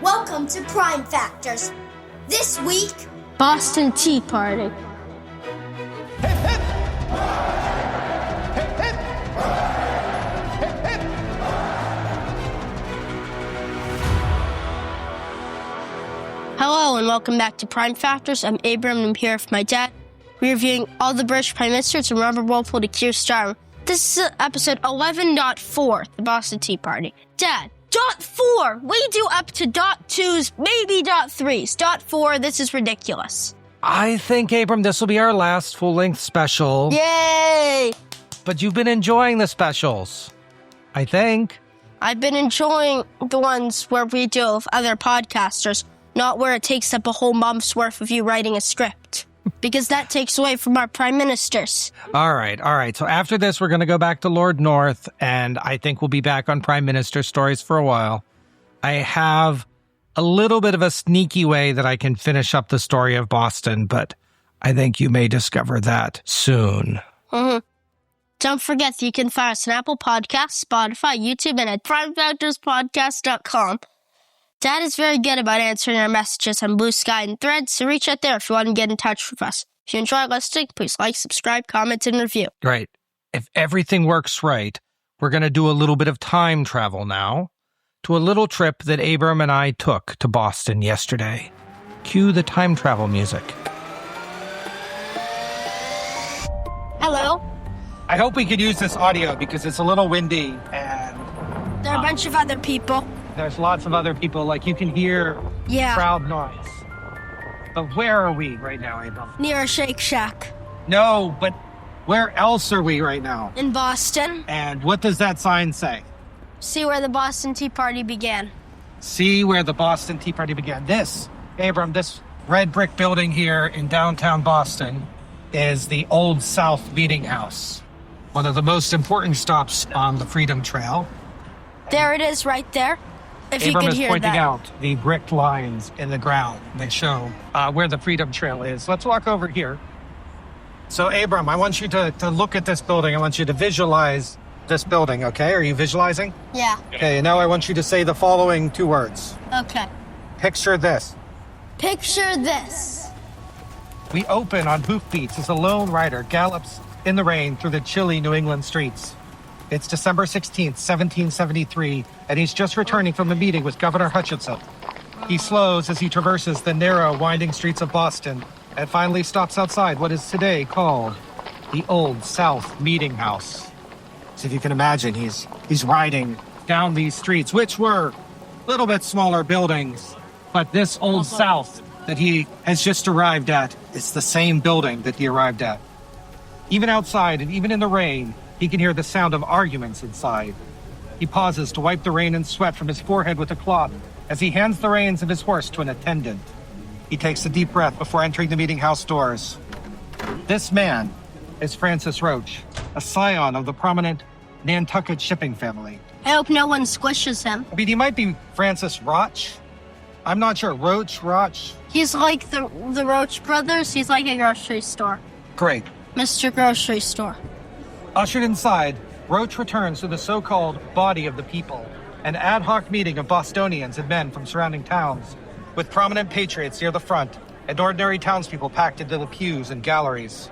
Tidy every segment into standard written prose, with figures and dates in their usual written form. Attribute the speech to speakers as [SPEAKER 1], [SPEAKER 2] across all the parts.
[SPEAKER 1] Welcome to Prime Factors. This week,
[SPEAKER 2] Boston Tea Party.
[SPEAKER 3] Hip, hip! Hip, hip! Hip, hip!
[SPEAKER 2] Hello and welcome back to Prime Factors. I'm Abram and I'm here with my dad. We're reviewing all the British Prime Ministers from Robert Walpole to Keir Starmer. This is episode 11.4, the Boston Tea Party. Dad, .4, we do up to .2s, maybe .3s. .4, this is ridiculous.
[SPEAKER 4] I think, Abram, this will be our last full-length special.
[SPEAKER 2] Yay!
[SPEAKER 4] But you've been enjoying the specials, I think.
[SPEAKER 2] I've been enjoying the ones where we deal with other podcasters, not where it takes up a whole month's worth of you writing a script. Because that takes away from our prime ministers.
[SPEAKER 4] All right. So after this, we're going to go back to Lord North, and I think we'll be back on Prime Minister stories for a while. I have a little bit of a sneaky way that I can finish up the story of Boston, but I think you may discover that soon.
[SPEAKER 2] Mm-hmm. Don't forget that you can find us on Apple Podcasts, Spotify, YouTube, and at primefactorspodcast.com. Dad is very good about answering our messages on Blue Sky and Threads, so reach out there if you want to get in touch with us. If you enjoy listening, please like, subscribe, comment, and review.
[SPEAKER 4] Right. If everything works right, we're going to do a little bit of time travel now to a little trip that Abram and I took to Boston yesterday. Cue the time travel music.
[SPEAKER 2] Hello.
[SPEAKER 4] I hope we can use this audio because it's a little windy and
[SPEAKER 2] There are a bunch of other people.
[SPEAKER 4] there's lots of other people. Like, you can hear crowd noise. But where are we right now, Abram?
[SPEAKER 2] Near a Shake Shack.
[SPEAKER 4] No, but where else are we right now?
[SPEAKER 2] In Boston.
[SPEAKER 4] And what does that sign say?
[SPEAKER 2] See where the Boston Tea Party began.
[SPEAKER 4] See where the Boston Tea Party began. This, Abram, this red brick building here in downtown Boston is the Old South Meeting House, one of the most important stops on the Freedom Trail.
[SPEAKER 2] There it is right there. If
[SPEAKER 4] Abram
[SPEAKER 2] you could
[SPEAKER 4] is
[SPEAKER 2] hear
[SPEAKER 4] pointing
[SPEAKER 2] that.
[SPEAKER 4] out the brick lines in the ground that show where the Freedom Trail is. Let's walk over here. So, Abram, I want you to look at this building. I want you to visualize this building, okay? Are you visualizing?
[SPEAKER 2] Yeah.
[SPEAKER 4] Okay, and now I want you to say the following two words.
[SPEAKER 2] Okay.
[SPEAKER 4] Picture this.
[SPEAKER 2] Picture this.
[SPEAKER 4] We open on hoofbeats as a lone rider gallops in the rain through the chilly New England streets. It's December 16th, 1773, and he's just returning from a meeting with Governor Hutchinson. He slows as he traverses the narrow, winding streets of Boston and finally stops outside what is today called the Old South Meeting House. So if you can imagine, he's riding down these streets, which were a little bit smaller buildings, but this Old South that he has just arrived at, it's the same building that he arrived at. Even outside and even in the rain, he can hear the sound of arguments inside. He pauses to wipe the rain and sweat from his forehead with a cloth as he hands the reins of his horse to an attendant. He takes a deep breath before entering the meeting house doors. This man is Francis Roach, a scion of the prominent Nantucket shipping family.
[SPEAKER 2] I hope no one squishes him.
[SPEAKER 4] I mean, he might be Francis Roch. I'm not sure. Roach.
[SPEAKER 2] He's like the Roach brothers. He's like a grocery store.
[SPEAKER 4] Great.
[SPEAKER 2] Mr. Grocery Store.
[SPEAKER 4] Ushered inside, Roach returns to the so-called body of the people, an ad hoc meeting of Bostonians and men from surrounding towns, with prominent patriots near the front and ordinary townspeople packed into the pews and galleries.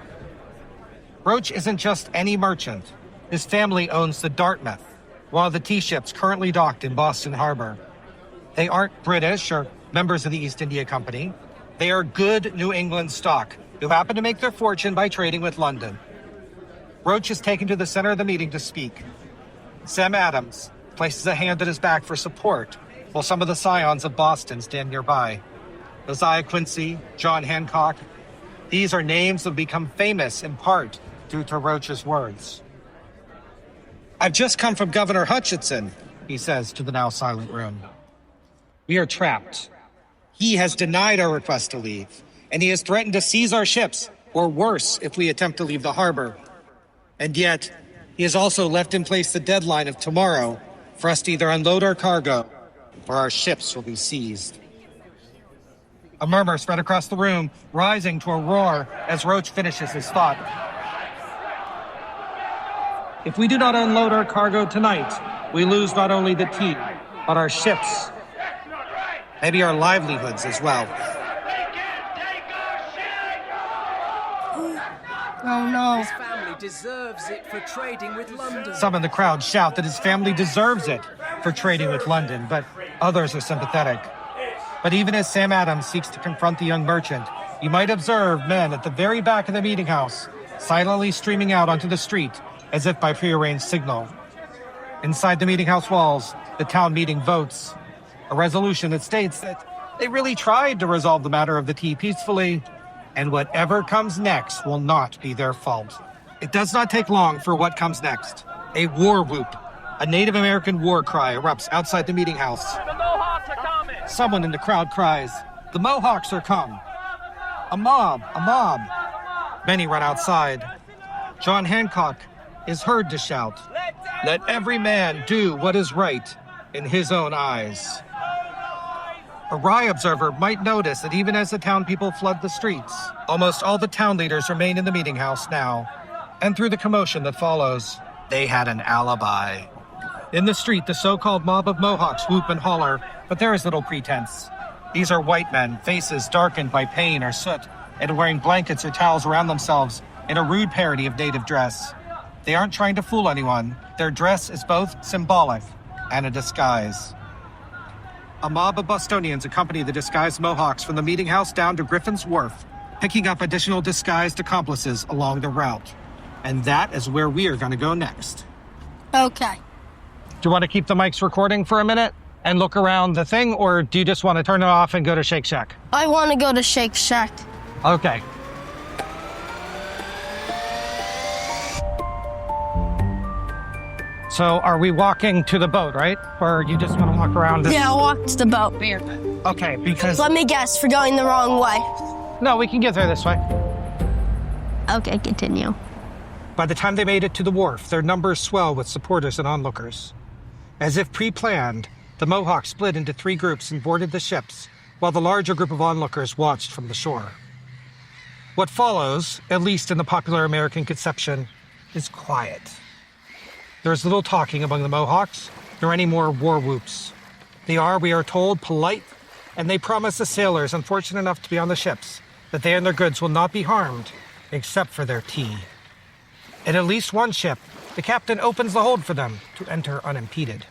[SPEAKER 4] Roach isn't just any merchant. His family owns the Dartmouth, one of the tea ships currently docked in Boston Harbor. They aren't British or members of the East India Company. They are good New England stock who happen to make their fortune by trading with London. Roach is taken to the center of the meeting to speak. Sam Adams places a hand at his back for support, while some of the scions of Boston stand nearby. Josiah Quincy, John Hancock. These are names that have become famous in part due to Roach's words. I've just come from Governor Hutchinson, he says to the now silent room. We are trapped. He has denied our request to leave, and he has threatened to seize our ships, or worse, if we attempt to leave the harbor. And yet, he has also left in place the deadline of tomorrow for us to either unload our cargo or our ships will be seized. A murmur spread across the room, rising to a roar as Roach finishes his thought. If we do not unload our cargo tonight, we lose not only the tea, but our ships maybe our livelihoods as well.
[SPEAKER 2] Oh no.
[SPEAKER 5] His family deserves it for trading with London.
[SPEAKER 4] Some in the crowd shout that his family deserves it for trading with London, but others are sympathetic. But even as Sam Adams seeks to confront the young merchant, you might observe men at the very back of the meeting house, silently streaming out onto the street as if by prearranged signal. Inside the meeting house walls, the town meeting votes a resolution that states that they really tried to resolve the matter of the tea peacefully, and whatever comes next will not be their fault. It does not take long for what comes next. A war whoop, a Native American war cry, erupts outside the meeting house.
[SPEAKER 3] The Mohawks are coming!
[SPEAKER 4] Someone in the crowd cries, "The Mohawks are come!" A mob, a mob. Many run outside. John Hancock is heard to shout, "Let every man do what is right in his own eyes." A wry observer might notice that even as the town people flood the streets, almost all the town leaders remain in the meeting house now. And through the commotion that follows, they had an alibi. In the street, the so-called mob of Mohawks whoop and holler, but there is little pretense. These are white men, faces darkened by pain or soot, and wearing blankets or towels around themselves in a rude parody of native dress. They aren't trying to fool anyone. Their dress is both symbolic and a disguise. A mob of Bostonians accompany the disguised Mohawks from the meeting house down to Griffin's Wharf, picking up additional disguised accomplices along the route. And that is where we are going to go next.
[SPEAKER 2] Okay.
[SPEAKER 4] Do you want to keep the mics recording for a minute and look around the thing, or do you just want to turn it off and go to Shake Shack?
[SPEAKER 2] I want to go to Shake Shack.
[SPEAKER 4] Okay. So are we walking to the boat, right? Or you just want to walk around?
[SPEAKER 2] Yeah, I'll walk to the boat.
[SPEAKER 4] Okay, because...
[SPEAKER 2] Let me guess, we're going the wrong way.
[SPEAKER 4] No, we can get there this way.
[SPEAKER 2] Okay, continue.
[SPEAKER 4] By the time they made it to the wharf, their numbers swell with supporters and onlookers. As if pre-planned, the Mohawks split into 3 groups and boarded the ships, while the larger group of onlookers watched from the shore. What follows, at least in the popular American conception, is quiet. There is little talking among the Mohawks, nor any more war whoops. They are, we are told, polite, and they promise the sailors unfortunate enough to be on the ships that they and their goods will not be harmed, except for their tea. At least one ship, the captain opens the hold for them to enter unimpeded.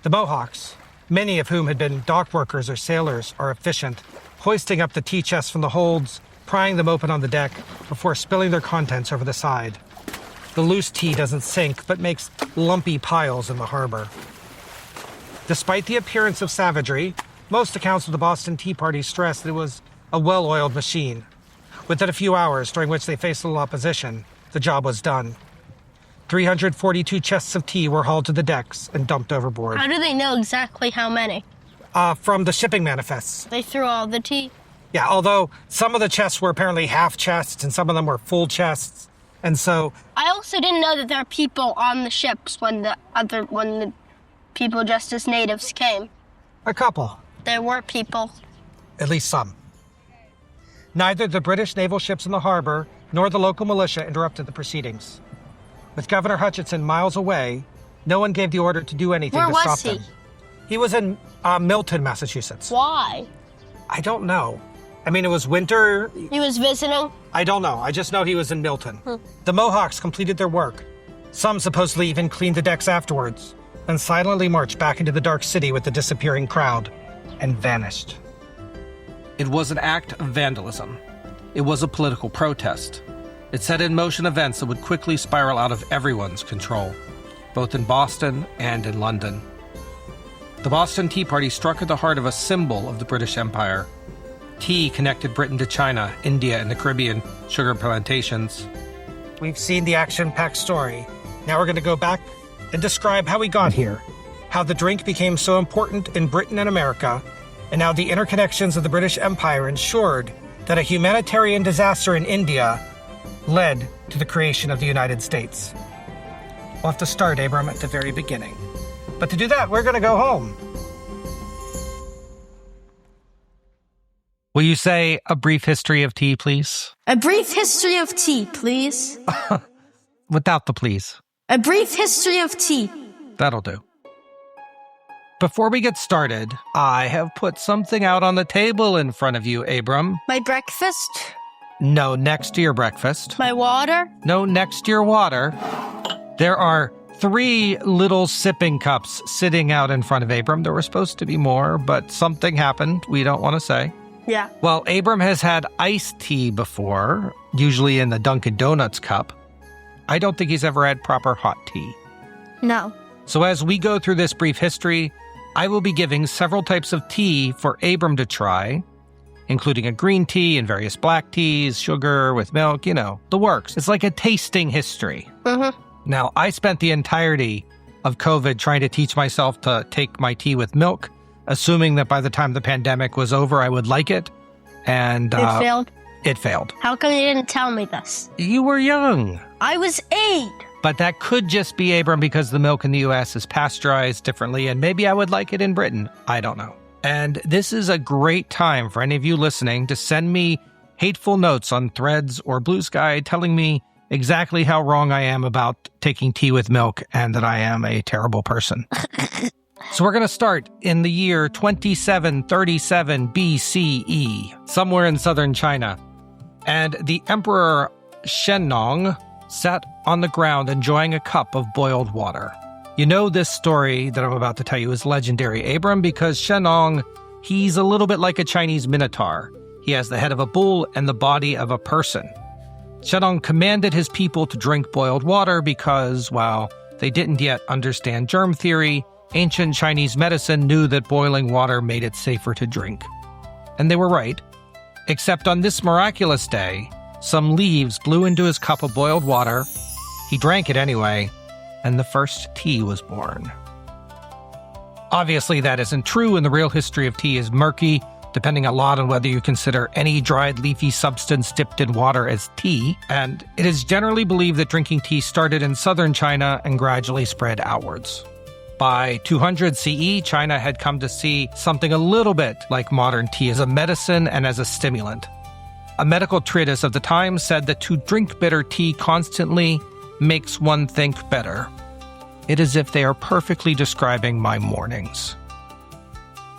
[SPEAKER 4] The Mohawks, many of whom had been dock workers or sailors, are efficient, hoisting up the tea chests from the holds, prying them open on the deck before spilling their contents over the side. The loose tea doesn't sink, but makes lumpy piles in the harbor. Despite the appearance of savagery, most accounts of the Boston Tea Party stress that it was a well-oiled machine. Within a few hours, during which they faced little opposition, the job was done. 342 chests of tea were hauled to the decks and dumped overboard.
[SPEAKER 2] How do they know exactly how many?
[SPEAKER 4] From the shipping manifests.
[SPEAKER 2] They threw all the tea?
[SPEAKER 4] Yeah, although some of the chests were apparently half chests and some of them were full chests. And so...
[SPEAKER 2] I also didn't know that there are people on the ships when the people dressed as natives came.
[SPEAKER 4] A couple.
[SPEAKER 2] There were people.
[SPEAKER 4] At least some. Neither the British naval ships in the harbor nor the local militia interrupted the proceedings. With Governor Hutchinson miles away, no one gave the order to do anything
[SPEAKER 2] Where
[SPEAKER 4] to
[SPEAKER 2] was
[SPEAKER 4] stop
[SPEAKER 2] he?
[SPEAKER 4] them. He was in Milton, Massachusetts.
[SPEAKER 2] Why?
[SPEAKER 4] I don't know. I mean, it was winter.
[SPEAKER 2] He was visiting?
[SPEAKER 4] I don't know. I just know he was in Milton. The Mohawks completed their work. Some supposedly even cleaned the decks afterwards, and silently marched back into the dark city with the disappearing crowd, and vanished. It was an act of vandalism. It was a political protest. It set in motion events that would quickly spiral out of everyone's control, both in Boston and in London. The Boston Tea Party struck at the heart of a symbol of the British Empire. Tea connected Britain to China, India, and the Caribbean sugar plantations. We've seen the action-packed story. Now we're going to go back and describe how we got here, how the drink became so important in Britain and America, and how the interconnections of the British Empire ensured that a humanitarian disaster in India led to the creation of the United States. We'll have to start, Abram, at the very beginning. But to do that, we're going to go home. Will you say a brief history of tea, please?
[SPEAKER 2] A brief history of tea, please.
[SPEAKER 4] Without the please.
[SPEAKER 2] A brief history of tea.
[SPEAKER 4] That'll do. Before we get started, I have put something out on the table in front of you, Abram.
[SPEAKER 2] My breakfast?
[SPEAKER 4] No, next to your breakfast.
[SPEAKER 2] My water?
[SPEAKER 4] No, next to your water. There are 3 little sipping cups sitting out in front of Abram. There were supposed to be more, but something happened. We don't want to say.
[SPEAKER 2] Yeah.
[SPEAKER 4] Well, Abram has had iced tea before, usually in the Dunkin' Donuts cup. I don't think he's ever had proper hot tea.
[SPEAKER 2] No.
[SPEAKER 4] So as we go through this brief history, I will be giving several types of tea for Abram to try, including a green tea and various black teas, sugar with milk, the works. It's like a tasting history.
[SPEAKER 2] Mm-hmm.
[SPEAKER 4] Now, I spent the entirety of COVID trying to teach myself to take my tea with milk, assuming that by the time the pandemic was over, I would like it. And
[SPEAKER 2] It failed?
[SPEAKER 4] It failed.
[SPEAKER 2] How come you didn't tell me this?
[SPEAKER 4] You were young.
[SPEAKER 2] I was 8.
[SPEAKER 4] But that could just be, Abram, because the milk in the U.S. is pasteurized differently, and maybe I would like it in Britain. I don't know. And this is a great time for any of you listening to send me hateful notes on Threads or Blue Sky telling me exactly how wrong I am about taking tea with milk and that I am a terrible person. So we're going to start in the year 2737 BCE, somewhere in southern China. And the Emperor Shennong sat on the ground enjoying a cup of boiled water. You know this story that I'm about to tell you is legendary, Abram, because Shennong, he's a little bit like a Chinese minotaur. He has the head of a bull and the body of a person. Shennong commanded his people to drink boiled water because, while they didn't yet understand germ theory, ancient Chinese medicine knew that boiling water made it safer to drink. And they were right. Except on this miraculous day, some leaves blew into his cup of boiled water. He drank it anyway, and the first tea was born. Obviously, that isn't true, and the real history of tea is murky, depending a lot on whether you consider any dried leafy substance dipped in water as tea. And it is generally believed that drinking tea started in southern China and gradually spread outwards. By 200 CE, China had come to see something a little bit like modern tea as a medicine and as a stimulant. A medical treatise of the time said that to drink bitter tea constantly makes one think better. It is as if they are perfectly describing my mornings.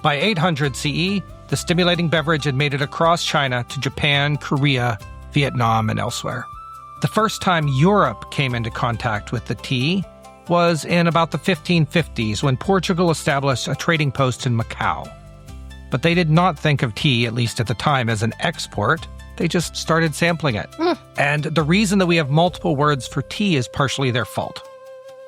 [SPEAKER 4] By 800 CE, the stimulating beverage had made it across China to Japan, Korea, Vietnam, and elsewhere. The first time Europe came into contact with the tea was in about the 1550s when Portugal established a trading post in Macau. But they did not think of tea, at least at the time, as an export. They just started sampling it. And the reason that we have multiple words for tea is partially their fault.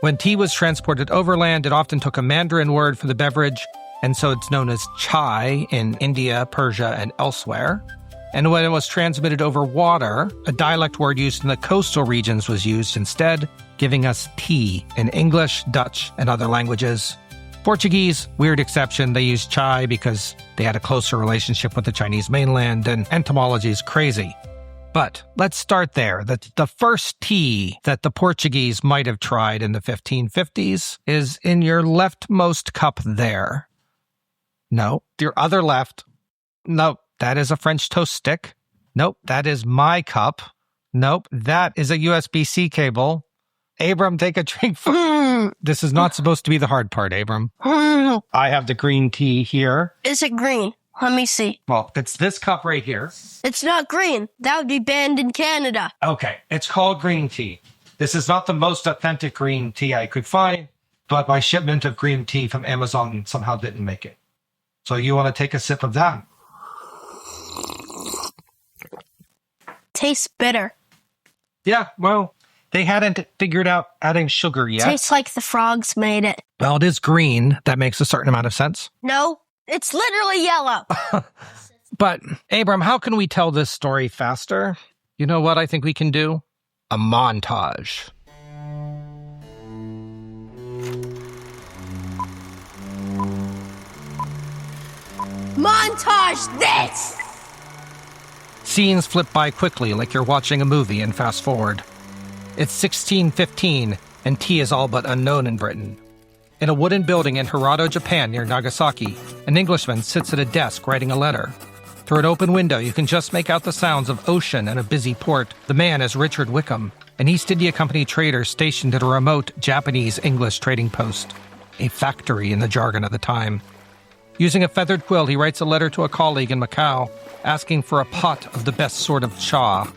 [SPEAKER 4] When tea was transported overland, it often took a Mandarin word for the beverage, and so it's known as chai in India, Persia, and elsewhere. And when it was transmitted over water, a dialect word used in the coastal regions was used instead, giving us tea in English, Dutch, and other languages. Portuguese, weird exception, they used chai because they had a closer relationship with the Chinese mainland, and etymology is crazy. But let's start there. The first tea that the Portuguese might have tried in the 1550s is in your leftmost cup there. No, your other left. Nope, that is a French toast stick. Nope, that is my cup. Nope, that is a USB-C cable. Abram, take a drink. This is not supposed to be the hard part, Abram. I have the green tea here.
[SPEAKER 2] Is it green? Let me see.
[SPEAKER 4] Well, it's this cup right here.
[SPEAKER 2] It's not green. That would be banned in Canada.
[SPEAKER 4] Okay, it's called green tea. This is not the most authentic green tea I could find, but my shipment of green tea from Amazon somehow didn't make it. So you want to take a sip of that?
[SPEAKER 2] Tastes bitter.
[SPEAKER 4] Yeah, well, they hadn't figured out adding sugar yet.
[SPEAKER 2] Tastes like the frogs made it.
[SPEAKER 4] Well, it is green. That makes a certain amount of sense.
[SPEAKER 2] No, it's literally yellow.
[SPEAKER 4] But, Abram, how can we tell this story faster? You know what I think we can do? A montage.
[SPEAKER 1] Montage this!
[SPEAKER 4] Scenes flip by quickly like you're watching a movie and fast forward. It's 1615, and tea is all but unknown in Britain. In a wooden building in Hirado, Japan, near Nagasaki, an Englishman sits at a desk writing a letter. Through an open window, you can just make out the sounds of ocean and a busy port. The man is Richard Wickham, an East India Company trader stationed at a remote Japanese-English trading post. a factory in the jargon of the time. Using a feathered quill, he writes a letter to a colleague in Macau asking for a pot of the best sort of cha.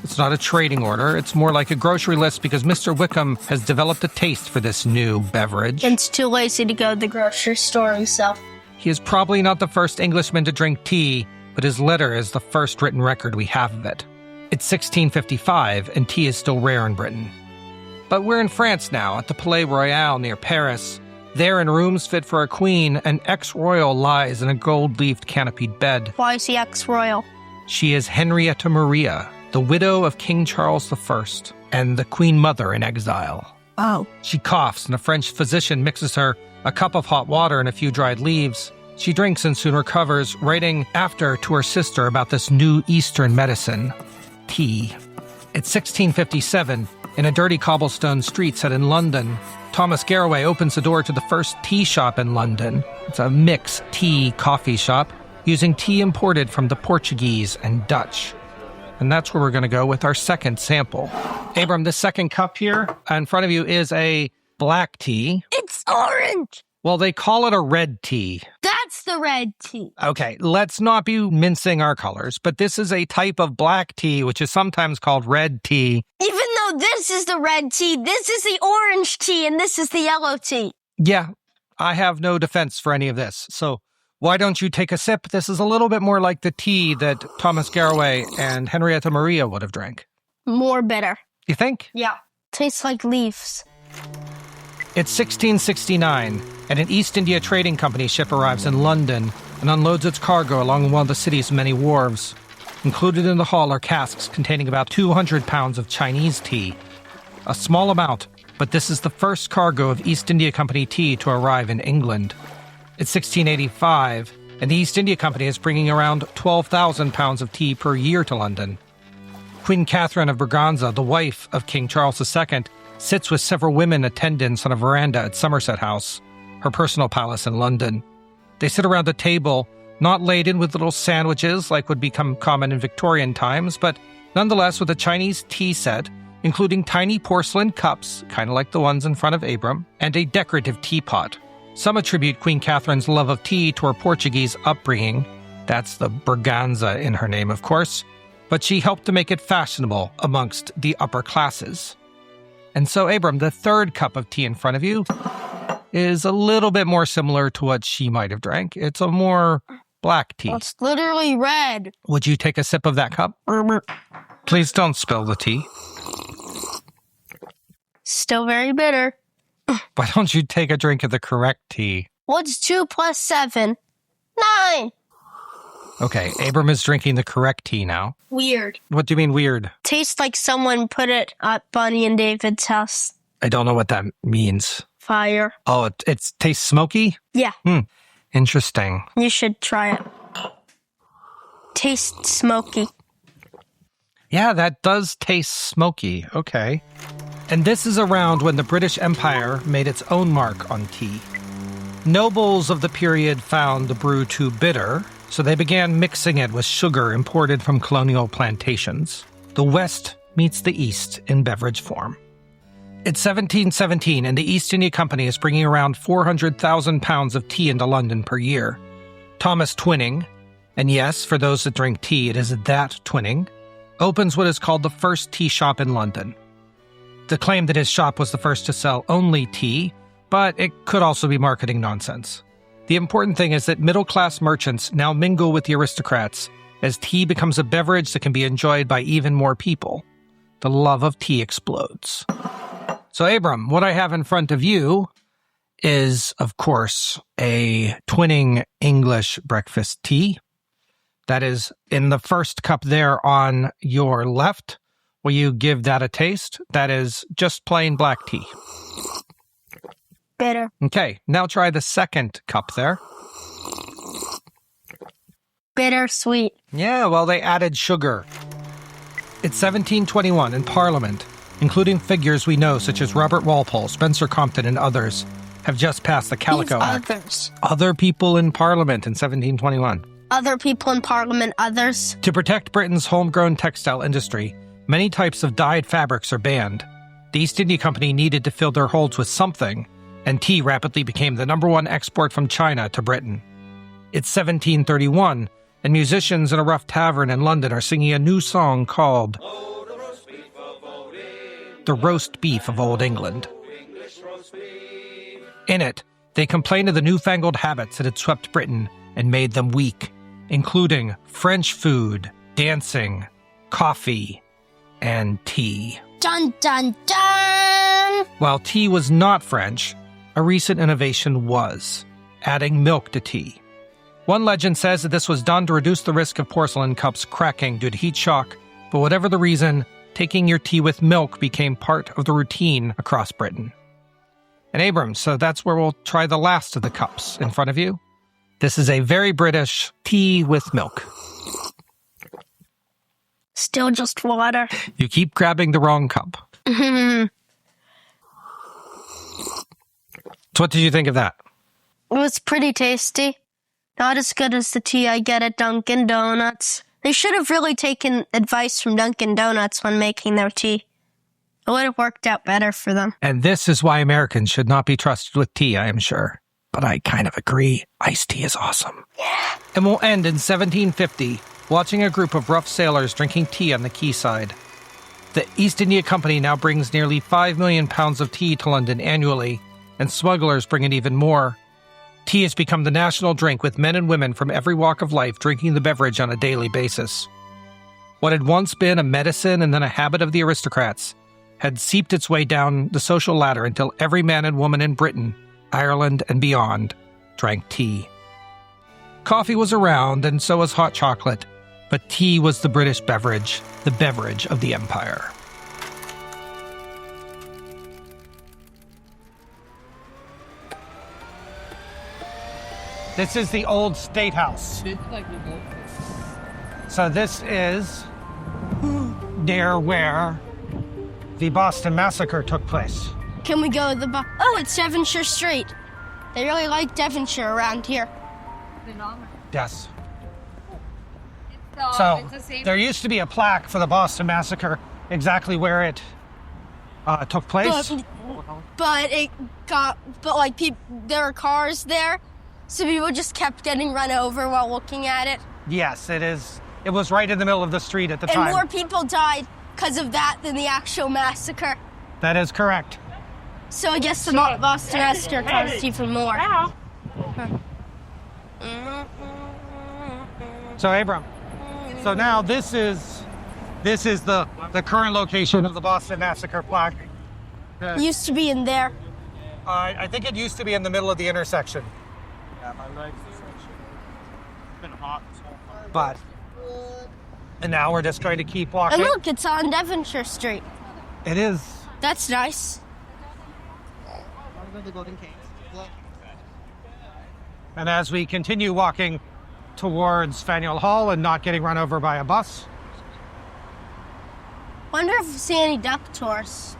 [SPEAKER 4] It's not a trading order, it's more like a grocery list because Mr. Wickham has developed a taste for this new beverage.
[SPEAKER 2] And it's too lazy to go to the grocery store himself.
[SPEAKER 4] He is probably not the first Englishman to drink tea, but his letter is the first written record we have of it. It's 1655, and tea is still rare in Britain. But we're in France now, at the Palais Royal near Paris. There, in rooms fit for a queen, an ex-royal lies in a gold-leafed canopied bed.
[SPEAKER 2] Why is he ex-royal?
[SPEAKER 4] She is Henrietta Maria, the widow of King Charles I, and the Queen Mother in exile.
[SPEAKER 2] Oh.
[SPEAKER 4] She coughs, and a French physician mixes her a cup of hot water and a few dried leaves. She drinks and soon recovers, writing after to her sister about this new Eastern medicine, tea. It's 1657, in a dirty cobblestone street set in London. Thomas Garraway opens the door to the first tea shop in London. It's a mixed tea coffee shop, using tea imported from the Portuguese and Dutch. And that's where we're going to go with our second sample. Abram, this second cup here in front of you is a black tea.
[SPEAKER 2] It's orange!
[SPEAKER 4] Well, they call it a red tea.
[SPEAKER 2] That's the red tea.
[SPEAKER 4] Okay, let's not be mincing our colors, but this is a type of black tea, which is sometimes called red tea.
[SPEAKER 2] Even though this is the red tea, this is the orange tea, and this is the yellow tea.
[SPEAKER 4] Yeah, I have no defense for any of this. So why don't you take a sip? This is a little bit more like the tea that Thomas Garraway and Henrietta Maria would have drank.
[SPEAKER 2] More bitter.
[SPEAKER 4] You think?
[SPEAKER 2] Yeah. Tastes like leaves.
[SPEAKER 4] It's 1669, and an East India Trading Company ship arrives in London and unloads its cargo along one of the city's many wharves. Included in the haul are casks containing about 200 pounds of Chinese tea. A small amount, but this is the first cargo of East India Company tea to arrive in England. It's 1685, and the East India Company is bringing around 12,000 pounds of tea per year to London. Queen Catherine of Braganza, the wife of King Charles II, sits with several women attendants on a veranda at Somerset House, her personal palace in London. They sit around a table, not laden with little sandwiches like would become common in Victorian times, but nonetheless with a Chinese tea set, including tiny porcelain cups, kind of like the ones in front of Abram, and a decorative teapot. Some attribute Queen Catherine's love of tea to her Portuguese upbringing. That's the Braganza in her name, of course. But she helped to make it fashionable amongst the upper classes. And so, Abram, the third cup of tea in front of you is a little bit more similar to what she might have drank. It's a more black tea.
[SPEAKER 2] It's literally red.
[SPEAKER 4] Would you take a sip of that cup? Please don't spill the tea.
[SPEAKER 2] Still very bitter.
[SPEAKER 4] Why don't you take a drink of the correct tea?
[SPEAKER 2] What's 2 plus 7? 9!
[SPEAKER 4] Okay, Abram is drinking the correct tea now.
[SPEAKER 2] Weird.
[SPEAKER 4] What do you mean weird?
[SPEAKER 2] Tastes like someone put it at Bunny and David's house.
[SPEAKER 4] I don't know what that means.
[SPEAKER 2] Fire.
[SPEAKER 4] Oh, it tastes smoky?
[SPEAKER 2] Yeah.
[SPEAKER 4] Interesting.
[SPEAKER 2] You should try it. Tastes smoky.
[SPEAKER 4] Yeah, that does taste smoky. Okay. And this is around when the British Empire made its own mark on tea. Nobles of the period found the brew too bitter, so they began mixing it with sugar imported from colonial plantations. The West meets the East in beverage form. It's 1717, and the East India Company is bringing around 400,000 pounds of tea into London per year. Thomas Twining, and yes, for those that drink tea, it is that Twining, opens what is called the first tea shop in London. The claim that his shop was the first to sell only tea, but it could also be marketing nonsense. The important thing is that middle-class merchants now mingle with the aristocrats as tea becomes a beverage that can be enjoyed by even more people. The love of tea explodes. So, Abram, what I have in front of you is, of course, a Twining English breakfast tea. That is in the first cup there on your left. Will you give that a taste? That is just plain black tea.
[SPEAKER 2] Bitter.
[SPEAKER 4] Okay, now try the second cup there.
[SPEAKER 2] Bittersweet.
[SPEAKER 4] Yeah, well, they added sugar. It's 1721 in Parliament, including figures we know such as Robert Walpole, Spencer Compton, and others, have just passed the Calico Act.
[SPEAKER 2] Others.
[SPEAKER 4] Other people in Parliament in 1721.
[SPEAKER 2] Other people in Parliament, others.
[SPEAKER 4] To protect Britain's homegrown textile industry, many types of dyed fabrics are banned. The East India Company needed to fill their holds with something, and tea rapidly became the number one export from China to Britain. It's 1731, and musicians in a rough tavern in London are singing a new song called The Roast Beef of Old England. In it, they complain of the newfangled habits that had swept Britain and made them weak, including French food, dancing, coffee, and tea.
[SPEAKER 2] Dun, dun, dun!
[SPEAKER 4] While tea was not French, a recent innovation was, adding milk to tea. One legend says that this was done to reduce the risk of porcelain cups cracking due to heat shock, but whatever the reason, taking your tea with milk became part of the routine across Britain. And Abram, so that's where we'll try the last of the cups in front of you. This is a very British tea with milk.
[SPEAKER 2] Still just water.
[SPEAKER 4] You keep grabbing the wrong cup. So what did you think of that?
[SPEAKER 2] It was pretty tasty. Not as good as the tea I get at Dunkin' Donuts. They should have really taken advice from Dunkin' Donuts when making their tea. It would have worked out better for them.
[SPEAKER 4] And this is why Americans should not be trusted with tea, I am sure. But I kind of agree. Iced tea is awesome.
[SPEAKER 2] Yeah.
[SPEAKER 4] And we'll end in 1750, watching a group of rough sailors drinking tea on the quayside. The East India Company now brings nearly 5 million pounds of tea to London annually, and smugglers bring in even more. Tea has become the national drink, with men and women from every walk of life drinking the beverage on a daily basis. What had once been a medicine and then a habit of the aristocrats had seeped its way down the social ladder until every man and woman in Britain, Ireland, and beyond drank tea. Coffee was around, and so was hot chocolate, but tea was the British beverage, the beverage of the empire. This is the old State House. So this is near where the Boston Massacre took place.
[SPEAKER 2] Can we go to the Oh, it's Devonshire Street. They really like Devonshire around here.
[SPEAKER 4] Yes. So there used to be a plaque for the Boston Massacre, exactly where it took place.
[SPEAKER 2] But there were cars there, so people just kept getting run over while looking at it.
[SPEAKER 4] Yes, it is. It was right in the middle of the street at the time.
[SPEAKER 2] And more people died because of that than the actual massacre.
[SPEAKER 4] That is correct.
[SPEAKER 2] So I guess the Boston Massacre caused even more.
[SPEAKER 4] So Abram, so now this is the current location of the Boston Massacre plaque.
[SPEAKER 2] It used to be in there.
[SPEAKER 4] I think it used to be in the middle of the intersection.
[SPEAKER 6] Yeah, my legs are so shit. It's been hot this whole time.
[SPEAKER 4] And now we're just going to keep walking.
[SPEAKER 2] And look, it's on Devonshire Street.
[SPEAKER 4] It is.
[SPEAKER 2] That's nice.
[SPEAKER 4] And as we continue walking towards Faneuil Hall and not getting run over by a bus.
[SPEAKER 2] Wonder if we see any duck tours.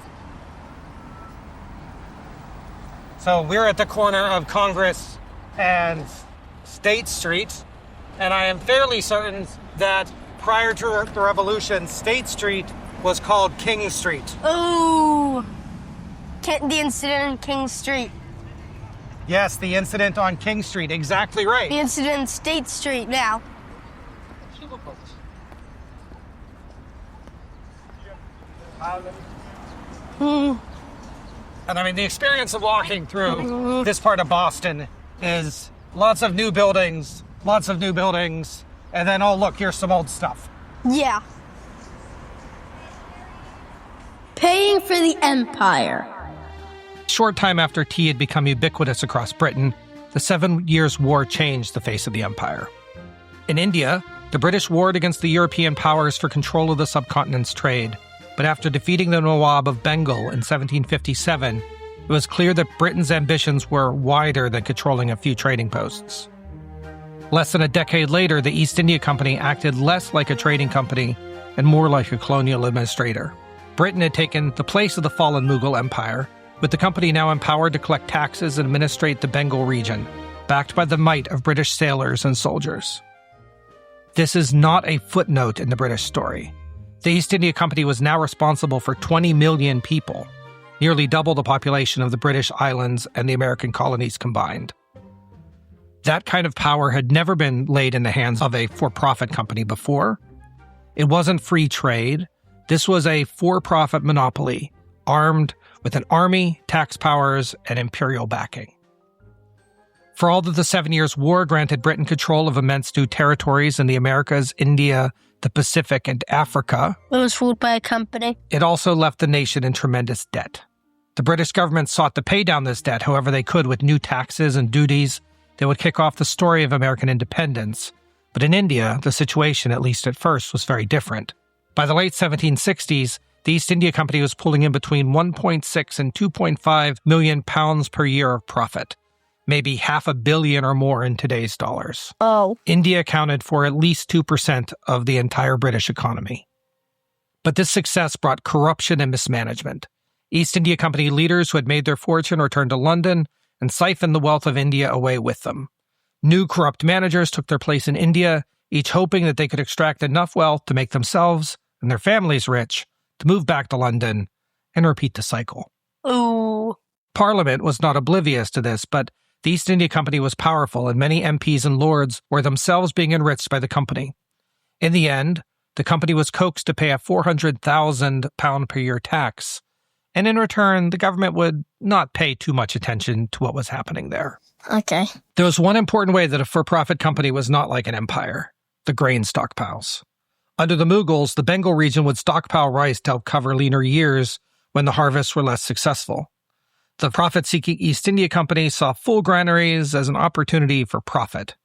[SPEAKER 4] So we're at the corner of Congress and State Street, and I am fairly certain that prior to the Revolution, State Street was called King Street.
[SPEAKER 2] Ooh, the incident on King Street.
[SPEAKER 4] Yes, the incident on King Street, exactly right.
[SPEAKER 2] The incident on State Street now.
[SPEAKER 4] And I mean, the experience of walking through this part of Boston is lots of new buildings, and then, oh, look, here's some old stuff.
[SPEAKER 2] Yeah. Paying for the empire.
[SPEAKER 4] Short time after tea had become ubiquitous across Britain, the 7 Years' War changed the face of the empire. In India, the British warred against the European powers for control of the subcontinent's trade, but after defeating the Nawab of Bengal in 1757, it was clear that Britain's ambitions were wider than controlling a few trading posts. Less than a decade later, the East India Company acted less like a trading company and more like a colonial administrator. Britain had taken the place of the fallen Mughal Empire, with the company now empowered to collect taxes and administrate the Bengal region, backed by the might of British sailors and soldiers. This is not a footnote in the British story. The East India Company was now responsible for 20 million people. nearly double the population of the British islands and the American colonies combined. That kind of power had never been laid in the hands of a for-profit company before. It wasn't free trade. This was a for-profit monopoly, armed with an army, tax powers, and imperial backing. For all that the 7 Years' War granted Britain control of immense new territories in the Americas, India, the Pacific, and Africa,
[SPEAKER 2] It was ruled by a company.
[SPEAKER 4] it also left the nation in tremendous debt. The British government sought to pay down this debt however they could with new taxes and duties that would kick off the story of American independence. But in India, the situation, at least at first, was very different. By the late 1760s, the East India Company was pulling in between 1.6 and 2.5 million pounds per year of profit, maybe $500 million or more in today's dollars.
[SPEAKER 2] Oh.
[SPEAKER 4] India accounted for at least 2% of the entire British economy. But this success brought corruption and mismanagement. East India Company leaders who had made their fortune returned to London and siphoned the wealth of India away with them. New corrupt managers took their place in India, each hoping that they could extract enough wealth to make themselves and their families rich, to move back to London and repeat the cycle.
[SPEAKER 2] Ooh.
[SPEAKER 4] Parliament was not oblivious to this, but the East India Company was powerful, and many MPs and lords were themselves being enriched by the company. In the end, the company was coaxed to pay a £400,000 per year tax, and in return, the government would not pay too much attention to what was happening there.
[SPEAKER 2] Okay.
[SPEAKER 4] There was one important way that a for-profit company was not like an empire: the grain stockpiles. Under the Mughals, the Bengal region would stockpile rice to help cover leaner years when the harvests were less successful. The profit-seeking East India Company saw full granaries as an opportunity for profit.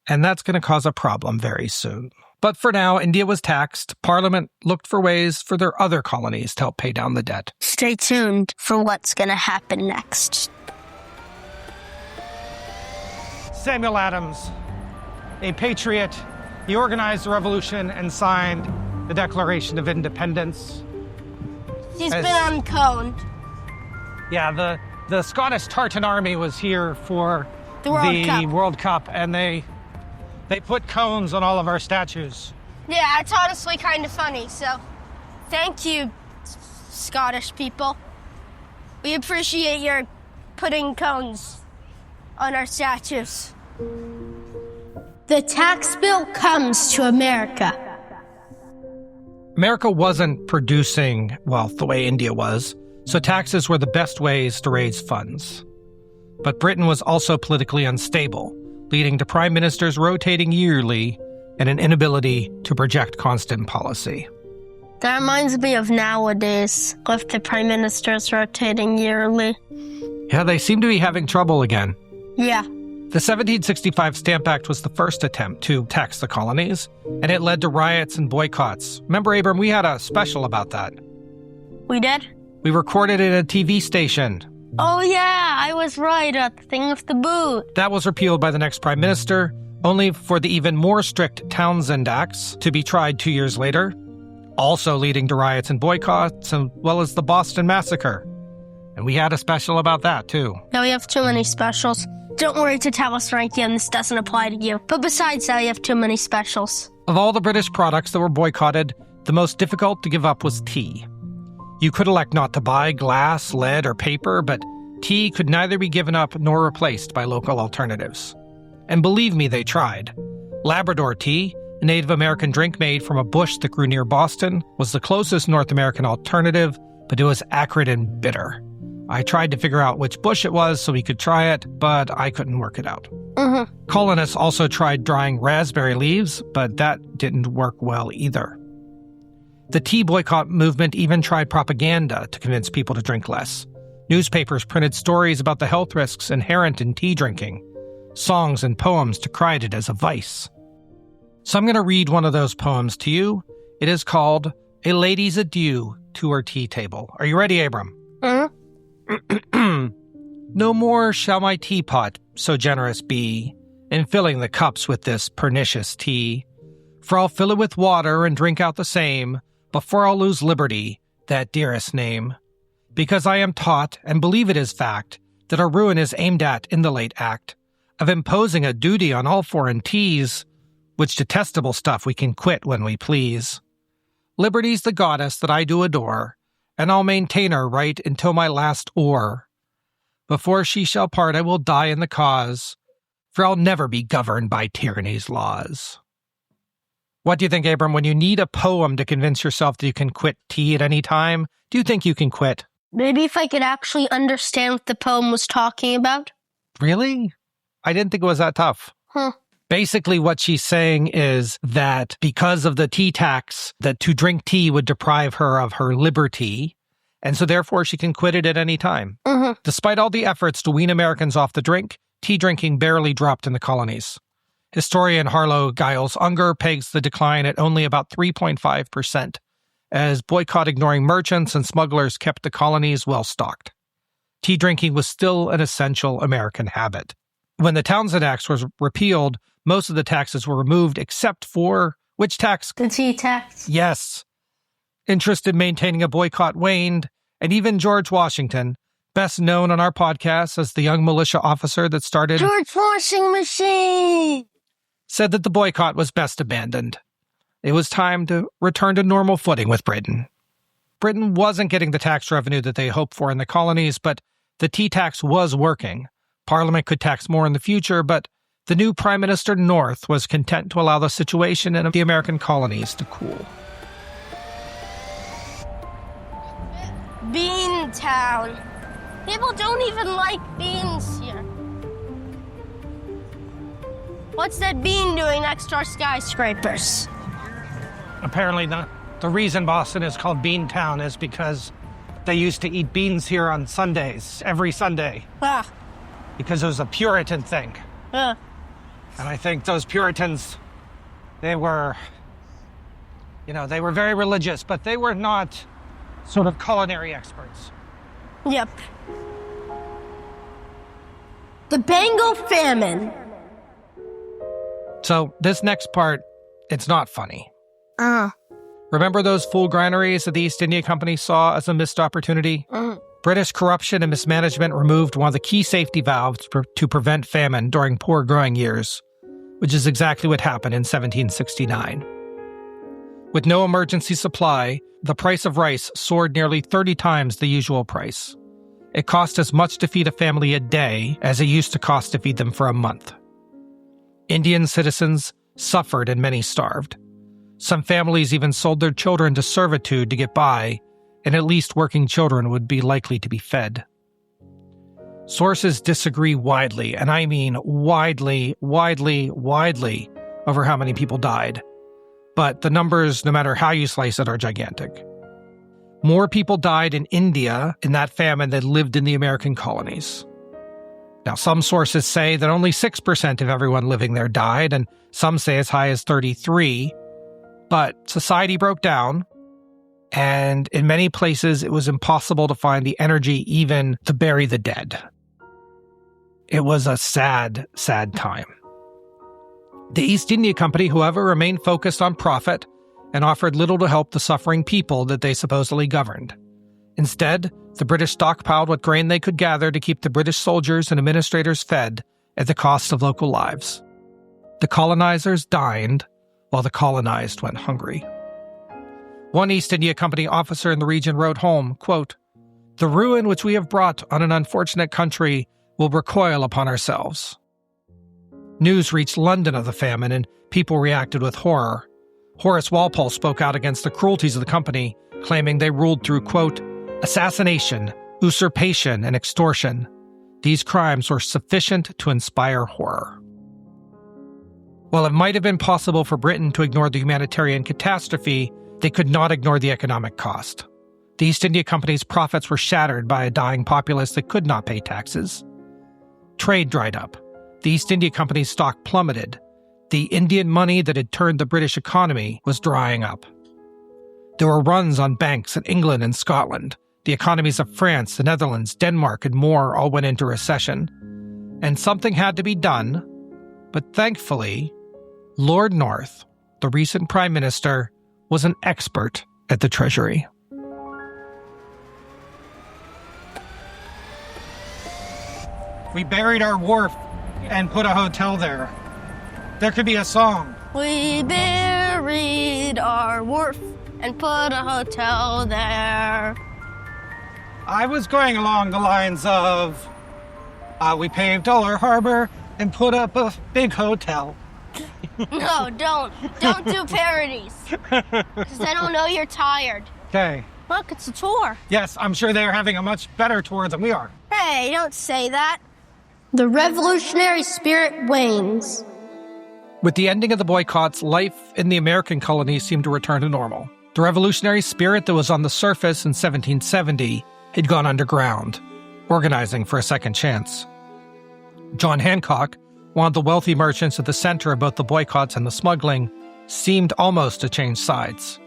[SPEAKER 4] And that's going to cause a problem very soon. But for now, India was taxed. Parliament looked for ways for their other colonies to help pay down the debt.
[SPEAKER 2] Stay tuned for what's going to happen next.
[SPEAKER 4] Samuel Adams, a patriot, he organized the revolution and signed the Declaration of Independence.
[SPEAKER 2] He's
[SPEAKER 4] As-
[SPEAKER 2] been unconed.
[SPEAKER 4] Yeah, the Scottish Tartan Army was here for
[SPEAKER 2] The World Cup.
[SPEAKER 4] World Cup, and they put cones on all of our statues.
[SPEAKER 2] Yeah, it's honestly kind of funny, so thank you, Scottish people. We appreciate your putting cones on our statues.
[SPEAKER 1] The tax bill comes to America.
[SPEAKER 4] America wasn't producing wealth the way India was, so taxes were the best ways to raise funds. But Britain was also politically unstable, leading to prime ministers rotating yearly and an inability to project constant policy.
[SPEAKER 2] That reminds me of nowadays, with the prime ministers rotating yearly.
[SPEAKER 4] Yeah, they seem to be having trouble again.
[SPEAKER 2] Yeah.
[SPEAKER 4] The 1765 Stamp Act was the first attempt to tax the colonies, and it led to riots and boycotts. Remember, Abram, we had a special about that.
[SPEAKER 2] We did?
[SPEAKER 4] We recorded it at a TV station.
[SPEAKER 2] Oh yeah, I was right at the thing with the boot.
[SPEAKER 4] That was repealed by the next prime minister, only for the even more strict Townsend Acts to be tried 2 years later, also leading to riots and boycotts, as well as the Boston Massacre. And we had a special about that, too.
[SPEAKER 2] Now we have too many specials. Don't worry to tell us, Frankie, this doesn't apply to you. But besides that, you have too many specials.
[SPEAKER 4] Of all the British products that were boycotted, the most difficult to give up was tea. You could elect not to buy glass, lead, or paper, but tea could neither be given up nor replaced by local alternatives. And believe me, they tried. Labrador tea, a Native American drink made from a bush that grew near Boston, was the closest North American alternative, but it was acrid and bitter. I tried to figure out which bush it was so we could try it, but I couldn't work it out. Colonists also tried drying raspberry leaves, but that didn't work well either. The tea boycott movement even tried propaganda to convince people to drink less. Newspapers printed stories about the health risks inherent in tea drinking, songs and poems decried it as a vice. So I'm going to read one of those poems to you. It is called A Lady's Adieu to Her Tea Table. Are you ready, Abram? No more shall my teapot so generous be in filling the cups with this pernicious tea, for I'll fill it with water and drink out the same before I'll lose liberty, that dearest name. Because I am taught, and believe it is fact, that our ruin is aimed at in the late act of imposing a duty on all foreign teas, which detestable stuff we can quit when we please. Liberty's the goddess that I do adore,
[SPEAKER 7] and I'll maintain her right until my last oar. Before she shall part, I will die in the cause, for I'll never be governed by tyranny's laws. What do you think, Abram? When you need a poem to convince yourself that you can quit tea at any time, do you think you can quit?
[SPEAKER 2] Maybe if I could actually understand what the poem was talking about.
[SPEAKER 7] Really? I didn't think it was that tough. Basically, what she's saying is that because of the tea tax, that to drink tea would deprive her of her liberty, and so therefore she can quit it at any time. Despite all the efforts to wean Americans off the drink, tea drinking barely dropped in the colonies. Historian Harlow Giles Unger pegs the decline at only about 3.5%, as boycott-ignoring merchants and smugglers kept the colonies well-stocked. Tea drinking was still an essential American habit. When the Townshend Acts was repealed, most of the taxes were removed except for which tax?
[SPEAKER 2] The tea tax.
[SPEAKER 7] Yes. Interest in maintaining a boycott waned, and even George Washington, best known on our podcast as the young militia officer that started
[SPEAKER 2] George Washing Machine,
[SPEAKER 7] said that the boycott was best abandoned. It was time to return to normal footing with Britain. Britain wasn't getting the tax revenue that they hoped for in the colonies, but the tea tax was working. Parliament could tax more in the future, but the new Prime Minister North was content to allow the situation in the American colonies to cool.
[SPEAKER 2] Beantown. People don't even like beans here. What's that bean doing next to our skyscrapers?
[SPEAKER 7] Apparently the reason Boston is called Beantown is because they used to eat beans here on Sundays, every Sunday. Because it was a Puritan thing. And I think those Puritans, they were very religious, but they were not sort of culinary experts.
[SPEAKER 2] Yep. The Bengal famine.
[SPEAKER 7] So this next part, it's not funny. Remember those fool granaries that the East India Company saw as a missed opportunity? British corruption and mismanagement removed one of the key safety valves to prevent famine during poor growing years, which is exactly what happened in 1769. With no emergency supply, the price of rice soared nearly 30 times the usual price. It cost as much to feed a family a day as it used to cost to feed them for a month. Indian citizens suffered and many starved. Some families even sold their children to servitude to get by, and at least working children would be likely to be fed. Sources disagree widely, and I mean widely, over how many people died. But the numbers, no matter how you slice it, are gigantic. More people died in India in that famine than lived in the American colonies. Now, some sources say that only 6% of everyone living there died, and some say as high as 33%. But society broke down, and in many places it was impossible to find the energy even to bury the dead. It was a sad, sad time. The East India Company, however, remained focused on profit and offered little to help the suffering people that they supposedly governed. Instead, the British stockpiled what grain they could gather to keep the British soldiers and administrators fed at the cost of local lives. The colonizers dined, while the colonized went hungry. One East India Company officer in the region wrote home, quote, "The ruin which we have brought on an unfortunate country will recoil upon ourselves." News reached London of the famine, and people reacted with horror. Horace Walpole spoke out against the cruelties of the company, claiming they ruled through, quote, "assassination, usurpation, and extortion. These crimes were sufficient to inspire horror." While it might have been possible for Britain to ignore the humanitarian catastrophe, they could not ignore the economic cost. The East India Company's profits were shattered by a dying populace that could not pay taxes. Trade dried up. The East India Company's stock plummeted. The Indian money that had turned the British economy was drying up. There were runs on banks in England and Scotland. The economies of France, the Netherlands, Denmark, and more all went into recession. And something had to be done, but thankfully, Lord North, the recent Prime Minister, was an expert at the Treasury.
[SPEAKER 4] We buried our wharf and put a hotel there. There could be a song.
[SPEAKER 2] We buried our wharf and put a hotel there.
[SPEAKER 4] I was going along the lines of, we paved all our harbor and put up a big hotel.
[SPEAKER 2] No, don't. Don't do parodies. Because I don't know you're tired.
[SPEAKER 4] Okay.
[SPEAKER 2] Look, it's a tour.
[SPEAKER 4] Yes, I'm sure they're having a much better tour than we are.
[SPEAKER 2] Hey, don't say that. The revolutionary spirit wanes.
[SPEAKER 7] With the ending of the boycotts, life in the American colonies seemed to return to normal. The revolutionary spirit that was on the surface in 1770 had gone underground, organizing for a second chance. John Hancock, one of the wealthy merchants at the center of both the boycotts and the smuggling, seemed almost to change sides.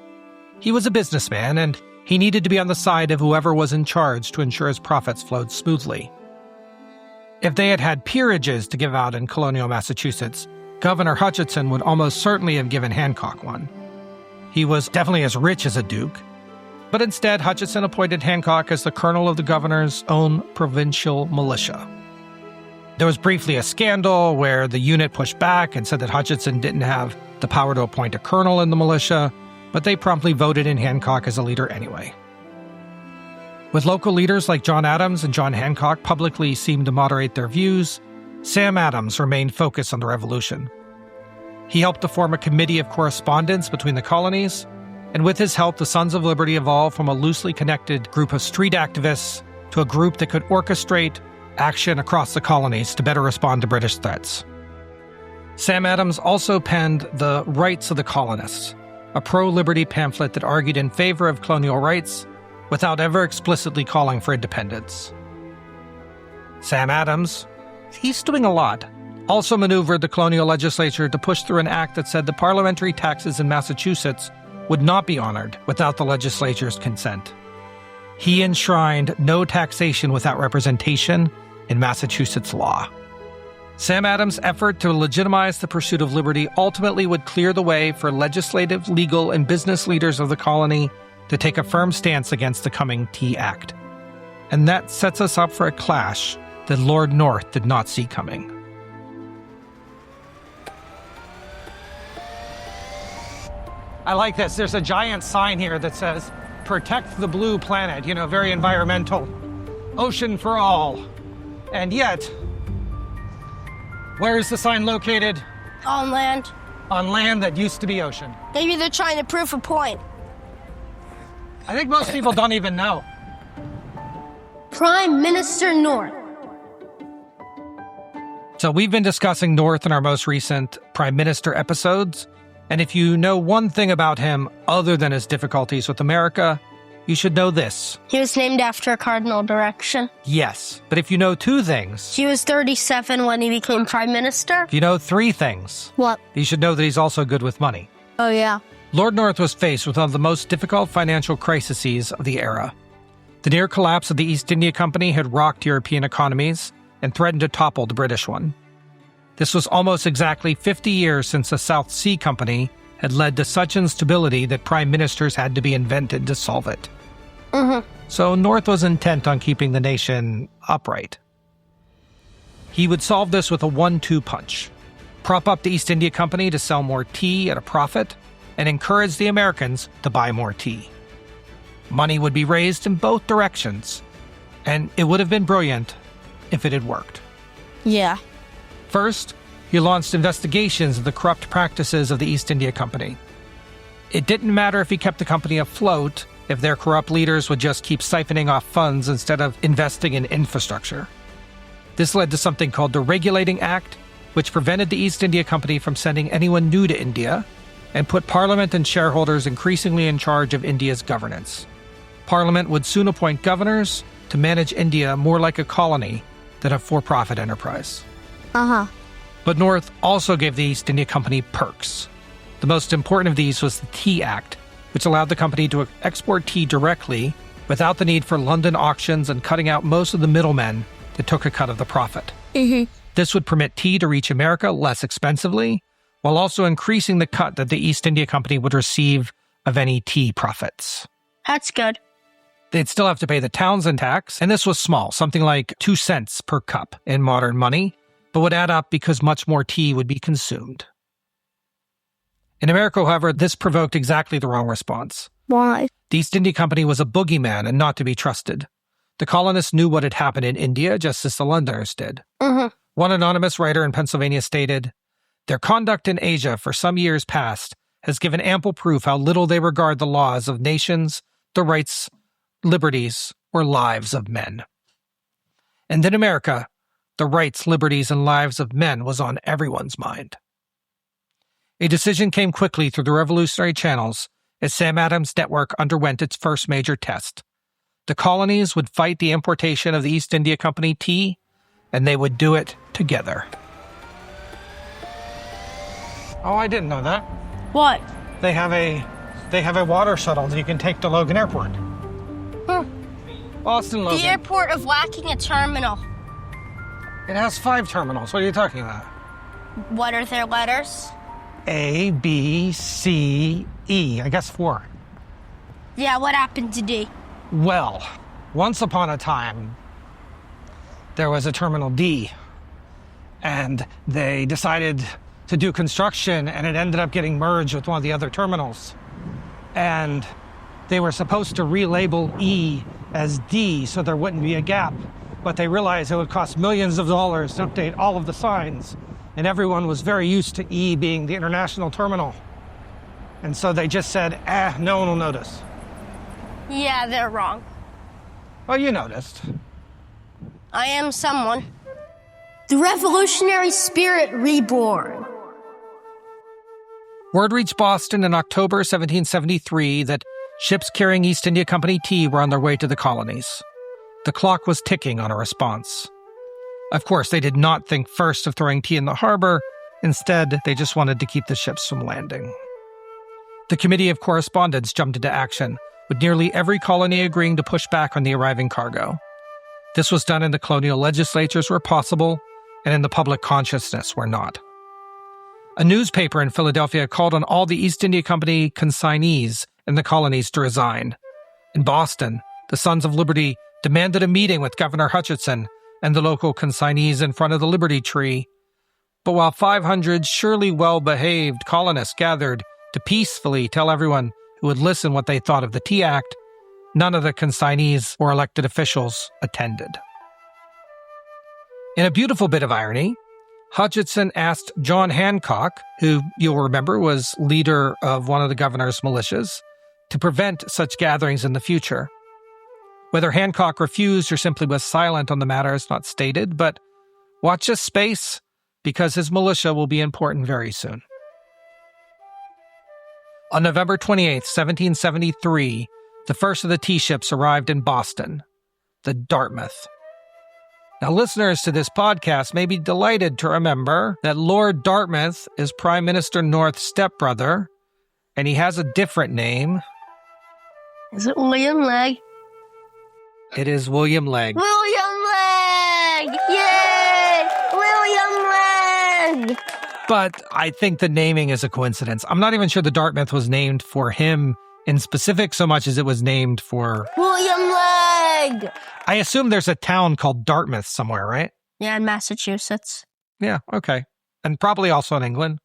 [SPEAKER 7] He was a businessman, and he needed to be on the side of whoever was in charge to ensure his profits flowed smoothly. If they had had peerages to give out in colonial Massachusetts, Governor Hutchinson would almost certainly have given Hancock one. He was definitely as rich as a duke, but instead Hutchinson appointed Hancock as the colonel of the governor's own provincial militia. There was briefly a scandal where the unit pushed back and said that Hutchinson didn't have the power to appoint a colonel in the militia, but they promptly voted in Hancock as a leader anyway. With local leaders like John Adams and John Hancock publicly seemed to moderate their views, Sam Adams remained focused on the revolution. He helped to form a committee of correspondence between the colonies, and with his help, the Sons of Liberty evolved from a loosely connected group of street activists to a group that could orchestrate action across the colonies to better respond to British threats. Sam Adams also penned The Rights of the Colonists, a pro-liberty pamphlet that argued in favor of colonial rights without ever explicitly calling for independence. Sam Adams, he's doing a lot, also maneuvered the colonial legislature to push through an act that said the parliamentary taxes in Massachusetts would not be honored without the legislature's consent. He enshrined no taxation without representation in Massachusetts law. Sam Adams' effort to legitimize the pursuit of liberty ultimately would clear the way for legislative, legal, and business leaders of the colony to take a firm stance against the coming Tea Act. And that sets us up for a clash that Lord North did not see coming. I like this. There's a giant sign here that says, "Protect the Blue Planet," very environmental. Ocean for all. And yet, where is the sign located?
[SPEAKER 2] On land.
[SPEAKER 4] On land that used to be ocean.
[SPEAKER 2] Maybe they're trying to prove a point.
[SPEAKER 4] I think most people don't even know.
[SPEAKER 2] Prime Minister North.
[SPEAKER 7] So we've been discussing North in our most recent Prime Minister episodes, and if you know one thing about him other than his difficulties with America, you should know this.
[SPEAKER 2] He was named after a cardinal direction.
[SPEAKER 7] Yes, but if you know two things...
[SPEAKER 2] He was 37 when he became Prime Minister.
[SPEAKER 7] If you know three things...
[SPEAKER 2] What?
[SPEAKER 7] You should know that he's also good with money.
[SPEAKER 2] Oh, yeah.
[SPEAKER 7] Lord North was faced with one of the most difficult financial crises of the era. The near collapse of the East India Company had rocked European economies and threatened to topple the British one. This was almost exactly 50 years since the South Sea Company had led to such instability that prime ministers had to be invented to solve it. So North was intent on keeping the nation upright. He would solve this with a 1-2 punch. Prop up the East India Company to sell more tea at a profit, and encourage the Americans to buy more tea. Money would be raised in both directions, and it would have been brilliant if it had worked.
[SPEAKER 2] Yeah.
[SPEAKER 7] First, he launched investigations of the corrupt practices of the East India Company. It didn't matter if he kept the company afloat if their corrupt leaders would just keep siphoning off funds instead of investing in infrastructure. This led to something called the Regulating Act, which prevented the East India Company from sending anyone new to India and put Parliament and shareholders increasingly in charge of India's governance. Parliament would soon appoint governors to manage India more like a colony than a for-profit enterprise. But North also gave the East India Company perks. The most important of these was the Tea Act, which allowed the company to export tea directly without the need for London auctions and cutting out most of the middlemen that took a cut of the profit. This would permit tea to reach America less expensively, while also increasing the cut that the East India Company would receive of any tea profits.
[SPEAKER 2] That's good.
[SPEAKER 7] They'd still have to pay the Townsend tax, and this was small, something like 2 cents per cup in modern money, but would add up because much more tea would be consumed. In America, however, this provoked exactly the wrong response.
[SPEAKER 2] Why?
[SPEAKER 7] The East India Company was a boogeyman and not to be trusted. The colonists knew what had happened in India just as the Londoners did.
[SPEAKER 2] Mm-hmm.
[SPEAKER 7] One anonymous writer in Pennsylvania stated, "Their conduct in Asia for some years past has given ample proof how little they regard the laws of nations, the rights, liberties, or lives of men." And in America, the rights, liberties, and lives of men was on everyone's mind. A decision came quickly through the revolutionary channels as Sam Adams' network underwent its first major test. The colonies would fight the importation of the East India Company tea, and they would do it together.
[SPEAKER 4] Oh, I didn't know that.
[SPEAKER 2] What?
[SPEAKER 4] They have a water shuttle that you can take to Logan Airport. Boston Logan.
[SPEAKER 2] The airport of lacking a terminal.
[SPEAKER 4] It has 5 terminals. What are you talking about?
[SPEAKER 2] What are their letters?
[SPEAKER 4] A, B, C, E. I guess 4.
[SPEAKER 2] Yeah, what happened to D?
[SPEAKER 4] Well, once upon a time, there was a Terminal D, and they decided to do construction, and it ended up getting merged with one of the other terminals. And they were supposed to relabel E as D so there wouldn't be a gap, but they realized it would cost millions of dollars to update all of the signs, and everyone was very used to E being the international terminal. And so they just said, no one will notice.
[SPEAKER 2] Yeah, they're wrong.
[SPEAKER 4] Well, you noticed.
[SPEAKER 2] I am someone.
[SPEAKER 1] The revolutionary spirit reborn.
[SPEAKER 7] Word reached Boston in October 1773 that ships carrying East India Company tea were on their way to the colonies. The clock was ticking on a response. Of course, they did not think first of throwing tea in the harbor. Instead, they just wanted to keep the ships from landing. The Committee of Correspondence jumped into action, with nearly every colony agreeing to push back on the arriving cargo. This was done in the colonial legislatures where possible, and in the public consciousness where not. A newspaper in Philadelphia called on all the East India Company consignees in the colonies to resign. In Boston, the Sons of Liberty demanded a meeting with Governor Hutchinson and the local consignees in front of the Liberty Tree. But while 500 surely well-behaved colonists gathered to peacefully tell everyone who would listen what they thought of the Tea Act, none of the consignees or elected officials attended. In a beautiful bit of irony, Hutchinson asked John Hancock, who you'll remember was leader of one of the governor's militias, to prevent such gatherings in the future. Whether Hancock refused or simply was silent on the matter is not stated, but watch this space, because his militia will be important very soon. On November 28, 1773, the first of the tea ships arrived in Boston, the Dartmouth. Now, listeners to this podcast may be delighted to remember that Lord Dartmouth is Prime Minister North's stepbrother, and he has a different name.
[SPEAKER 2] Is it William Legg?
[SPEAKER 7] It is William Legg.
[SPEAKER 2] William Legg! Yay! William Legg!
[SPEAKER 7] But I think the naming is a coincidence. I'm not even sure the Dartmouth was named for him in specific so much as it was named for
[SPEAKER 2] William Legg!
[SPEAKER 7] I assume there's a town called Dartmouth somewhere, right?
[SPEAKER 2] Yeah, in Massachusetts.
[SPEAKER 7] Yeah, okay. And probably also in England.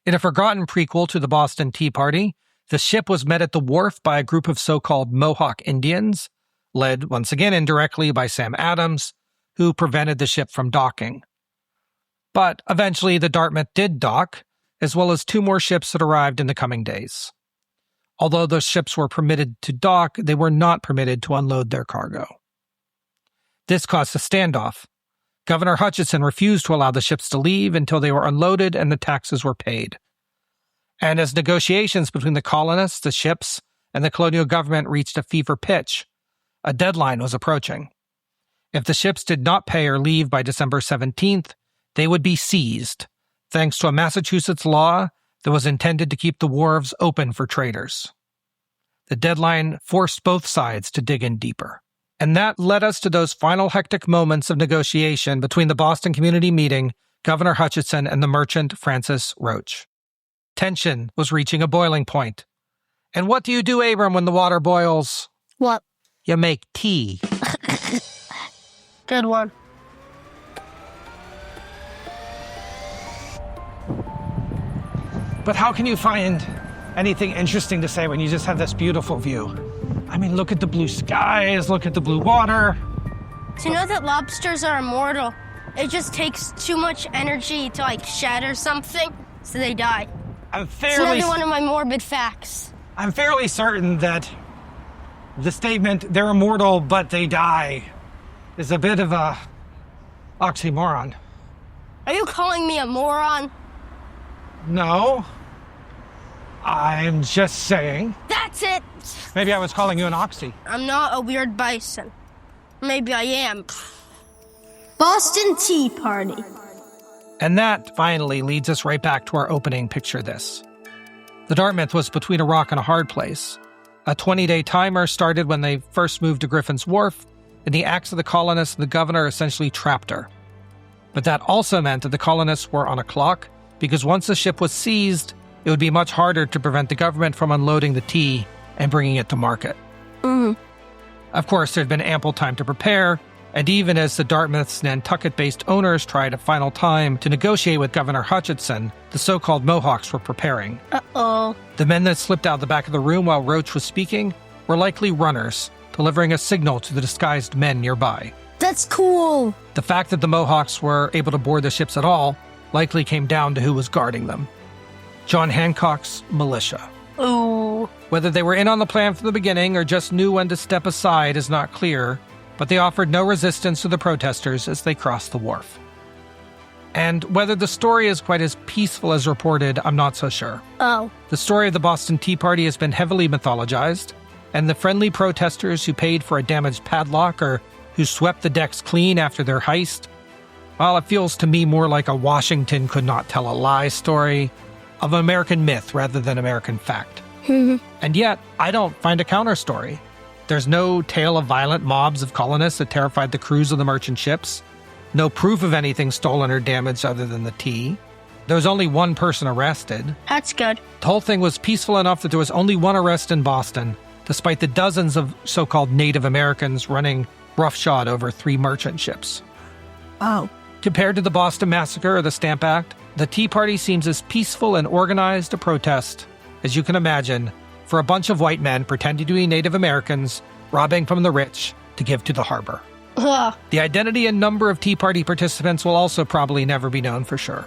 [SPEAKER 7] In a forgotten prequel to the Boston Tea Party, the ship was met at the wharf by a group of so-called Mohawk Indians, led once again indirectly by Sam Adams, who prevented the ship from docking. But eventually the Dartmouth did dock, as well as 2 more ships that arrived in the coming days. Although those ships were permitted to dock, they were not permitted to unload their cargo. This caused a standoff. Governor Hutchinson refused to allow the ships to leave until they were unloaded and the taxes were paid. And as negotiations between the colonists, the ships, and the colonial government reached a fever pitch, a deadline was approaching. If the ships did not pay or leave by December 17th, they would be seized, thanks to a Massachusetts law that was intended to keep the wharves open for traders. The deadline forced both sides to dig in deeper. And that led us to those final hectic moments of negotiation between the Boston Community Meeting, Governor Hutchinson, and the merchant Francis Roach. Tension was reaching a boiling point. And what do you do, Abram, when the water boils?
[SPEAKER 2] What?
[SPEAKER 7] You make tea.
[SPEAKER 2] Good one.
[SPEAKER 4] But how can you find anything interesting to say when you just have this beautiful view?
[SPEAKER 7] I mean, look at the blue skies, look at the blue water.
[SPEAKER 2] Do you know that lobsters are immortal? It just takes too much energy to, shatter something, so they die. It's another one of my morbid facts.
[SPEAKER 7] I'm fairly certain that the statement, they're immortal, but they die, is a bit of a oxymoron.
[SPEAKER 2] Are you calling me a moron?
[SPEAKER 7] No. I'm just saying.
[SPEAKER 2] That's it!
[SPEAKER 7] Maybe I was calling you an oxy.
[SPEAKER 2] I'm not a weird bison. Maybe I am.
[SPEAKER 1] Boston Tea Party.
[SPEAKER 7] And that finally leads us right back to our opening Picture This. The Dartmouth was between a rock and a hard place. A 20-day timer started when they first moved to Griffin's Wharf, and the acts of the colonists and the governor essentially trapped her. But that also meant that the colonists were on a clock, because once the ship was seized, it would be much harder to prevent the government from unloading the tea and bringing it to market. Of course, there had been ample time to prepare, and even as the Dartmouth's Nantucket-based owners tried a final time to negotiate with Governor Hutchinson, the so-called Mohawks were preparing.
[SPEAKER 2] Uh-oh.
[SPEAKER 7] The men that slipped out the back of the room while Roach was speaking were likely runners, delivering a signal to the disguised men nearby.
[SPEAKER 2] That's cool.
[SPEAKER 7] The fact that the Mohawks were able to board the ships at all likely came down to who was guarding them. John Hancock's militia.
[SPEAKER 2] Ooh.
[SPEAKER 7] Whether they were in on the plan from the beginning or just knew when to step aside is not clear, but they offered no resistance to the protesters as they crossed the wharf. And whether the story is quite as peaceful as reported, I'm not so sure.
[SPEAKER 2] Oh.
[SPEAKER 7] The story of the Boston Tea Party has been heavily mythologized, and the friendly protesters who paid for a damaged padlock or who swept the decks clean after their heist, well, it feels to me more like a Washington could not tell a lie story of American myth rather than American fact. And yet, I don't find a counter story. There's no tale of violent mobs of colonists that terrified the crews of the merchant ships. No proof of anything stolen or damaged other than the tea. There was only one person arrested.
[SPEAKER 2] That's good.
[SPEAKER 7] The whole thing was peaceful enough that there was only one arrest in Boston, despite the dozens of so-called Native Americans running roughshod over 3 merchant ships.
[SPEAKER 2] Oh.
[SPEAKER 7] Compared to the Boston Massacre or the Stamp Act, the Tea Party seems as peaceful and organized a protest as you can imagine for a bunch of white men pretending to be Native Americans, robbing from the rich to give to the harbor.
[SPEAKER 2] Ugh.
[SPEAKER 7] The identity and number of Tea Party participants will also probably never be known for sure.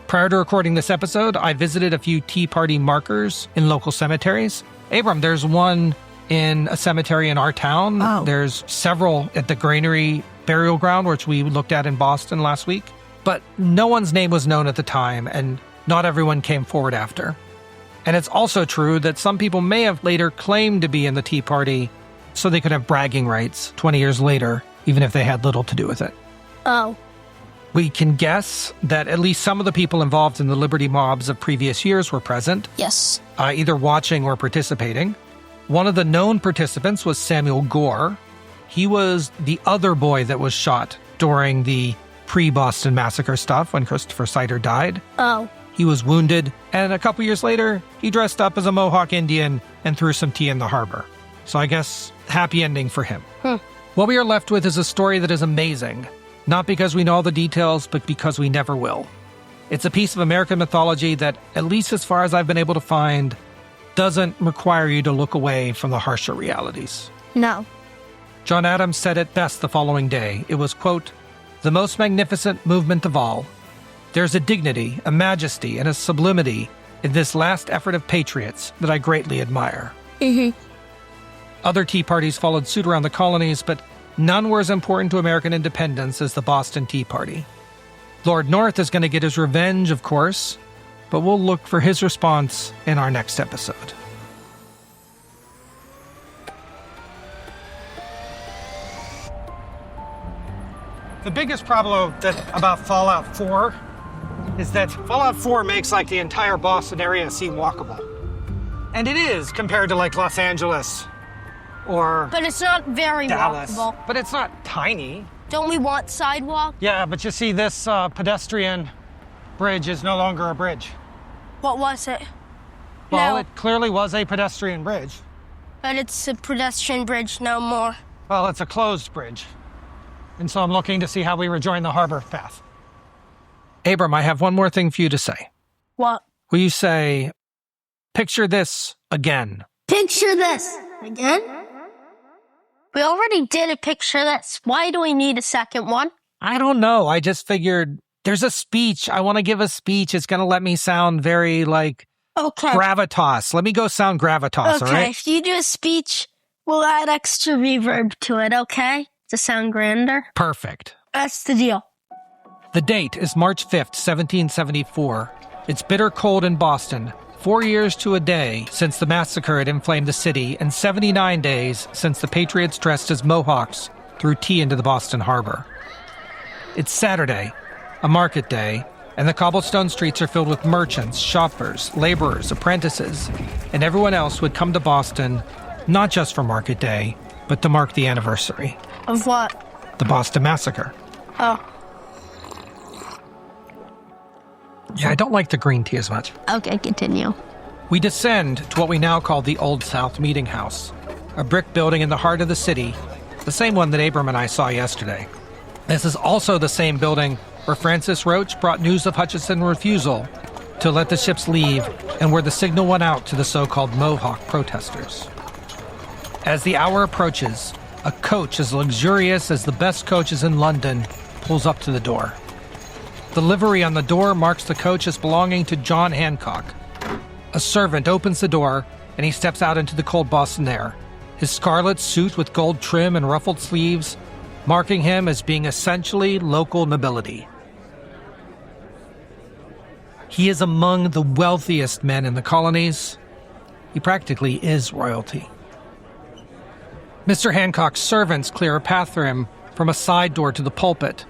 [SPEAKER 7] Prior to recording this episode, I visited a few Tea Party markers in local cemeteries. Abram, there's one in a cemetery in our town.
[SPEAKER 2] Oh.
[SPEAKER 7] There's several at the Granary Burial Ground, which we looked at in Boston last week. But no one's name was known at the time, and not everyone came forward after. And it's also true that some people may have later claimed to be in the Tea Party so they could have bragging rights 20 years later, even if they had little to do with it.
[SPEAKER 2] Oh.
[SPEAKER 7] We can guess that at least some of the people involved in the Liberty mobs of previous years were present,
[SPEAKER 2] Yes.
[SPEAKER 7] either watching or participating. One of the known participants was Samuel Gore. He was the other boy that was shot during the pre-Boston Massacre stuff when Christopher Sider died.
[SPEAKER 2] Oh.
[SPEAKER 7] He was wounded, and a couple years later, he dressed up as a Mohawk Indian and threw some tea in the harbor. So I guess happy ending for him. What we are left with is a story that is amazing, not because we know all the details, but because we never will. It's a piece of American mythology that, at least as far as I've been able to find, doesn't require you to look away from the harsher realities.
[SPEAKER 2] No.
[SPEAKER 7] John Adams said it best the following day. It was, quote, "The most magnificent movement of all. There's a dignity, a majesty, and a sublimity in this last effort of patriots that I greatly admire." Other Tea Parties followed suit around the colonies, but none were as important to American independence as the Boston Tea Party. Lord North is going to get his revenge, of course, but we'll look for his response in our next episode. The biggest problem about Fallout 4 is that Fallout 4 makes like the entire Boston area seem walkable. And it is compared to like Los Angeles or
[SPEAKER 2] But it's not very
[SPEAKER 7] Dallas.
[SPEAKER 2] walkable.
[SPEAKER 7] But it's not tiny.
[SPEAKER 2] Don't we want sidewalk?
[SPEAKER 7] Yeah, but you see this pedestrian bridge is no longer a bridge.
[SPEAKER 2] What was it?
[SPEAKER 7] Well,
[SPEAKER 2] No.
[SPEAKER 7] it clearly was a pedestrian bridge.
[SPEAKER 2] But it's a pedestrian bridge no more.
[SPEAKER 7] Well, it's a closed bridge. And so I'm looking to see how we rejoin the harbor path. Abram, I have one more thing for you to say.
[SPEAKER 2] What?
[SPEAKER 7] Will you say, "Picture this again"?
[SPEAKER 1] Picture this
[SPEAKER 2] Again? We already did a picture. Why do we need a second one?
[SPEAKER 7] I don't know. I just figured there's a speech. I want to give a speech. It's going to let me sound very
[SPEAKER 2] Okay.
[SPEAKER 7] gravitas. Let me go sound gravitas, all right?
[SPEAKER 2] If you do a speech, we'll add extra reverb to it, okay? To sound grander.
[SPEAKER 7] Perfect.
[SPEAKER 2] That's the deal.
[SPEAKER 7] The date is March 5th, 1774. It's bitter cold in Boston. 4 years to a day since the massacre had inflamed the city, and 79 days since the Patriots dressed as Mohawks threw tea into the Boston harbor. It's Saturday, a market day, and the cobblestone streets are filled with merchants, shoppers, laborers, apprentices, and everyone else who had come to Boston, not just for market day, but to mark the anniversary.
[SPEAKER 2] Of what?
[SPEAKER 7] The Boston Massacre.
[SPEAKER 2] Oh.
[SPEAKER 7] Yeah, I don't like the green tea as much.
[SPEAKER 2] Okay, continue.
[SPEAKER 7] We descend to what we now call the Old South Meeting House, a brick building in the heart of the city, the same one that Abram and I saw yesterday. This is also the same building where Francis Roach brought news of Hutchinson's refusal to let the ships leave and where the signal went out to the so-called Mohawk protesters. As the hour approaches, a coach as luxurious as the best coaches in London pulls up to the door. The livery on the door marks the coach as belonging to John Hancock. A servant opens the door, and he steps out into the cold Boston air, his scarlet suit with gold trim and ruffled sleeves, marking him as being essentially local nobility. He is among the wealthiest men in the colonies. He practically is royalty. Mr. Hancock's servants clear a path for him from a side door to the pulpit.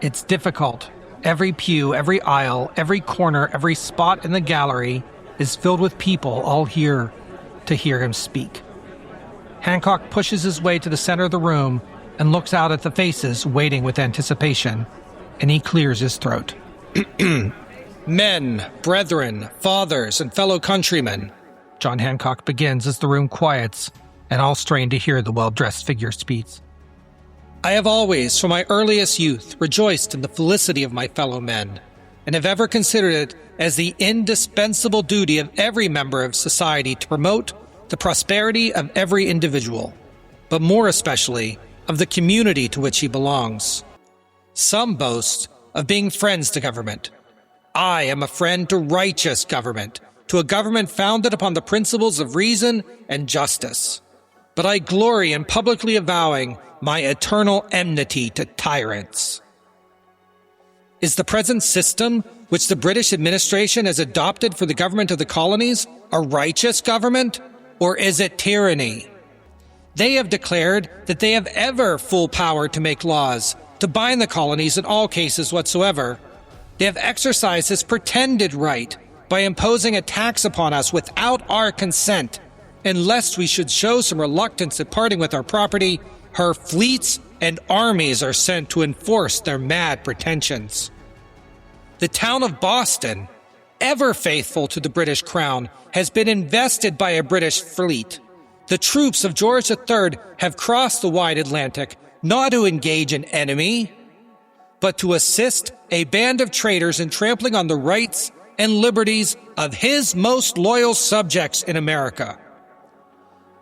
[SPEAKER 7] It's difficult. Every pew, every aisle, every corner, every spot in the gallery is filled with people all here to hear him speak. Hancock pushes his way to the center of the room and looks out at the faces waiting with anticipation, and he clears his throat. Men, brethren, fathers, and fellow countrymen, John Hancock begins as the room quiets and all strain to hear the well-dressed figure speak. I have always, from my earliest youth, rejoiced in the felicity of my fellow men, and have ever considered it as the indispensable duty of every member of society to promote the prosperity of every individual, but more especially of the community to which he belongs. Some boast of being friends to government. I am a friend to righteous government, to a government founded upon the principles of reason and justice. But I glory in publicly avowing my eternal enmity to tyrants. Is the present system, which the British administration has adopted for the government of the colonies, a righteous government, or is it tyranny? They have declared that they have ever full power to make laws, to bind the colonies in all cases whatsoever. They have exercised this pretended right by imposing a tax upon us without our consent, and lest we should show some reluctance at parting with our property, her fleets and armies are sent to enforce their mad pretensions. The town of Boston, ever faithful to the British crown, has been invested by a British fleet. The troops of George III have crossed the wide Atlantic not to engage an enemy, but to assist a band of traitors in trampling on the rights and liberties of his most loyal subjects in America.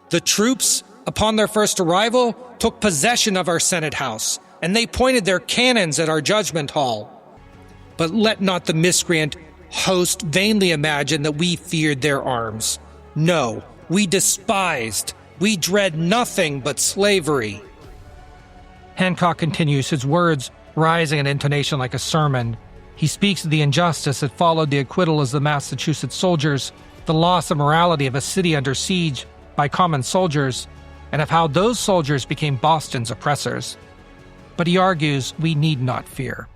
[SPEAKER 7] The troops, upon their first arrival, took possession of our Senate House, and they pointed their cannons at our Judgment Hall. But let not the miscreant host vainly imagine that we feared their arms. No, we despised, we dread nothing but slavery. Hancock continues, his words rising in intonation like a sermon. He speaks of the injustice that followed the acquittal of the Massachusetts soldiers, the loss of morality of a city under siege by common soldiers, and of how those soldiers became Boston's oppressors. But he argues we need not fear.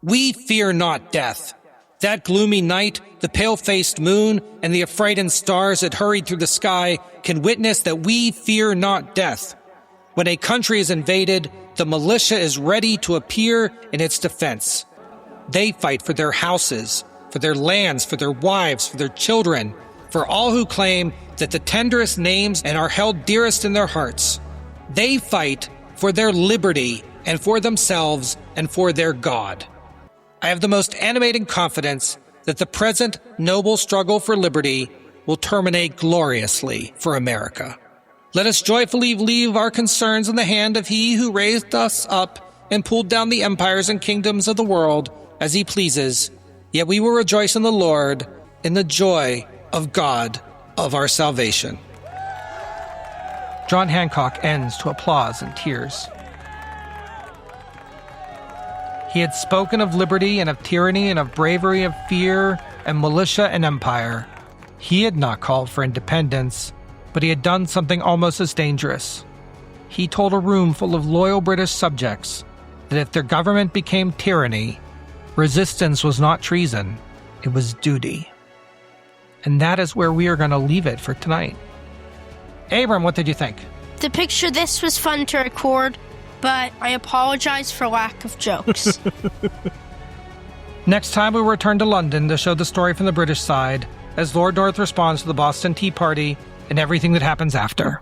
[SPEAKER 7] We fear not death. That gloomy night, the pale-faced moon and the affrighted stars that hurried through the sky can witness that we fear not death. When a country is invaded, the militia is ready to appear in its defense. They fight for their houses, for their lands, for their wives, for their children, for all who claim that the tenderest names and are held dearest in their hearts. They fight for their liberty and for themselves and for their God. I have the most animating confidence that the present noble struggle for liberty will terminate gloriously for America. Let us joyfully leave our concerns in the hand of He who raised us up and pulled down the empires and kingdoms of the world as He pleases. Yet we will rejoice in the Lord, in the joy of God of our salvation. John Hancock ends to applause and tears. He had spoken of liberty and of tyranny and of bravery, of fear and militia and empire. He had not called for independence, but he had done something almost as dangerous. He told a room full of loyal British subjects that if their government became tyranny, resistance was not treason, it was duty. And that is where we are going to leave it for tonight. Abram, what did you think?
[SPEAKER 2] To picture this was fun to record, but I apologize for lack of jokes.
[SPEAKER 7] Next time we return to London to show the story from the British side as Lord North responds to the Boston Tea Party and everything that happens after.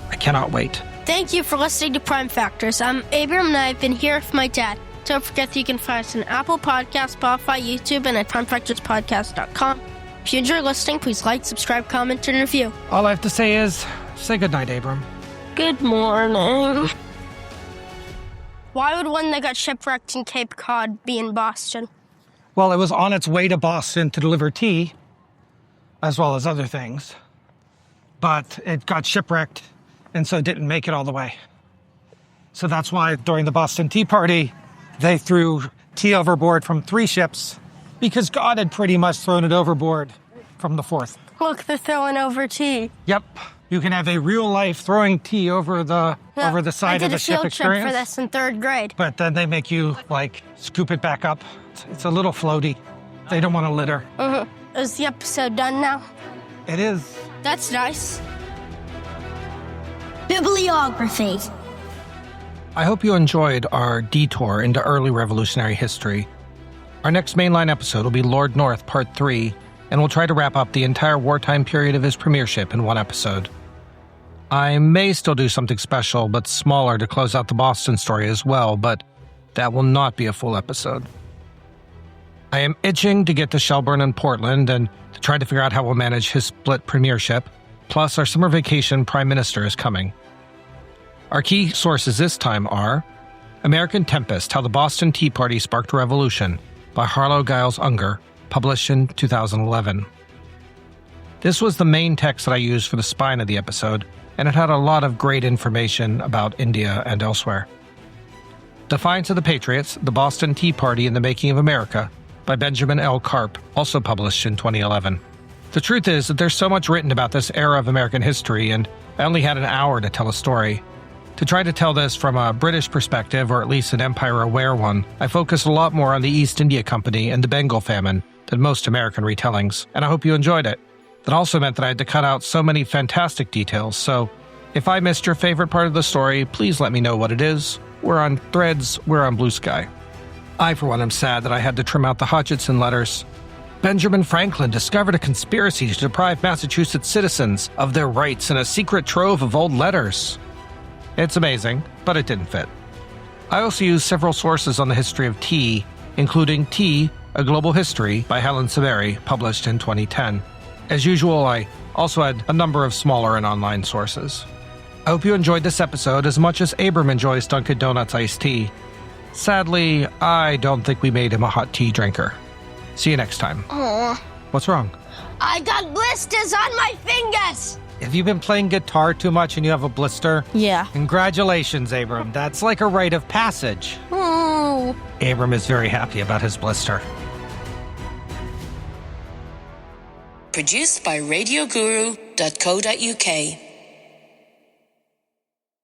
[SPEAKER 7] I cannot wait.
[SPEAKER 2] Thank you for listening to Prime Factors. I'm Abram and I've been here with my dad. Don't forget that you can find us on Apple Podcasts, Spotify, YouTube, and at primefactorspodcast.com. If you enjoy listening, please like, subscribe, comment, and review.
[SPEAKER 7] All I have to say is, say goodnight, Abram.
[SPEAKER 2] Good morning. Why would one that got shipwrecked in Cape Cod be in Boston?
[SPEAKER 4] Well, it was on its way to Boston to deliver tea, as well as other things. But it got shipwrecked, and so it didn't make it all the way. So that's why during the Boston Tea Party, they threw tea overboard from 3 ships, because God had pretty much thrown it overboard from the 4th.
[SPEAKER 2] Look, they're throwing over tea.
[SPEAKER 4] Yep. You can have a real life throwing tea over the side of the ship experience.
[SPEAKER 2] I did a field trip for this in 3rd grade.
[SPEAKER 4] But then they make you scoop it back up. It's a little floaty. They don't want to litter.
[SPEAKER 2] Mm-hmm. Is the episode done now?
[SPEAKER 4] It is.
[SPEAKER 2] That's nice.
[SPEAKER 1] Bibliography.
[SPEAKER 7] I hope you enjoyed our detour into early revolutionary history. Our next mainline episode will be Lord North Part 3, and we'll try to wrap up the entire wartime period of his premiership in one episode. I may still do something special but smaller to close out the Boston story as well, but that will not be a full episode. I am itching to get to Shelburne and Portland and to try to figure out how we'll manage his split premiership, plus our summer vacation prime minister is coming. Our key sources this time are American Tempest, How the Boston Tea Party Sparked a Revolution by Harlow Giles Unger, published in 2011. This was the main text that I used for the spine of the episode, and it had a lot of great information about India and elsewhere. Defiance of the Patriots, The Boston Tea Party and the Making of America by Benjamin L. Karp, also published in 2011. The truth is that there's so much written about this era of American history, and I only had an hour to tell a story. To try to tell this from a British perspective, or at least an empire-aware one, I focused a lot more on the East India Company and the Bengal famine than most American retellings, and I hope you enjoyed it. That also meant that I had to cut out so many fantastic details, so if I missed your favorite part of the story, please let me know what it is. We're on Threads, we're on Blue Sky. I, for one, am sad that I had to trim out the Hutchinson letters. Benjamin Franklin discovered a conspiracy to deprive Massachusetts citizens of their rights in a secret trove of old letters. It's amazing, but it didn't fit. I also used several sources on the history of tea, including Tea, A Global History by Helen Severi, published in 2010. As usual, I also had a number of smaller and online sources. I hope you enjoyed this episode as much as Abram enjoys Dunkin' Donuts iced tea. Sadly, I don't think we made him a hot tea drinker. See you next time.
[SPEAKER 2] Aw.
[SPEAKER 7] What's wrong?
[SPEAKER 2] I got blisters on my fingers!
[SPEAKER 4] Have you been playing guitar too much and you have a blister?
[SPEAKER 2] Yeah.
[SPEAKER 4] Congratulations, Abram. That's like a rite of passage.
[SPEAKER 2] Oh.
[SPEAKER 4] Abram is very happy about his blister.
[SPEAKER 8] Produced by RadioGuru.co.uk.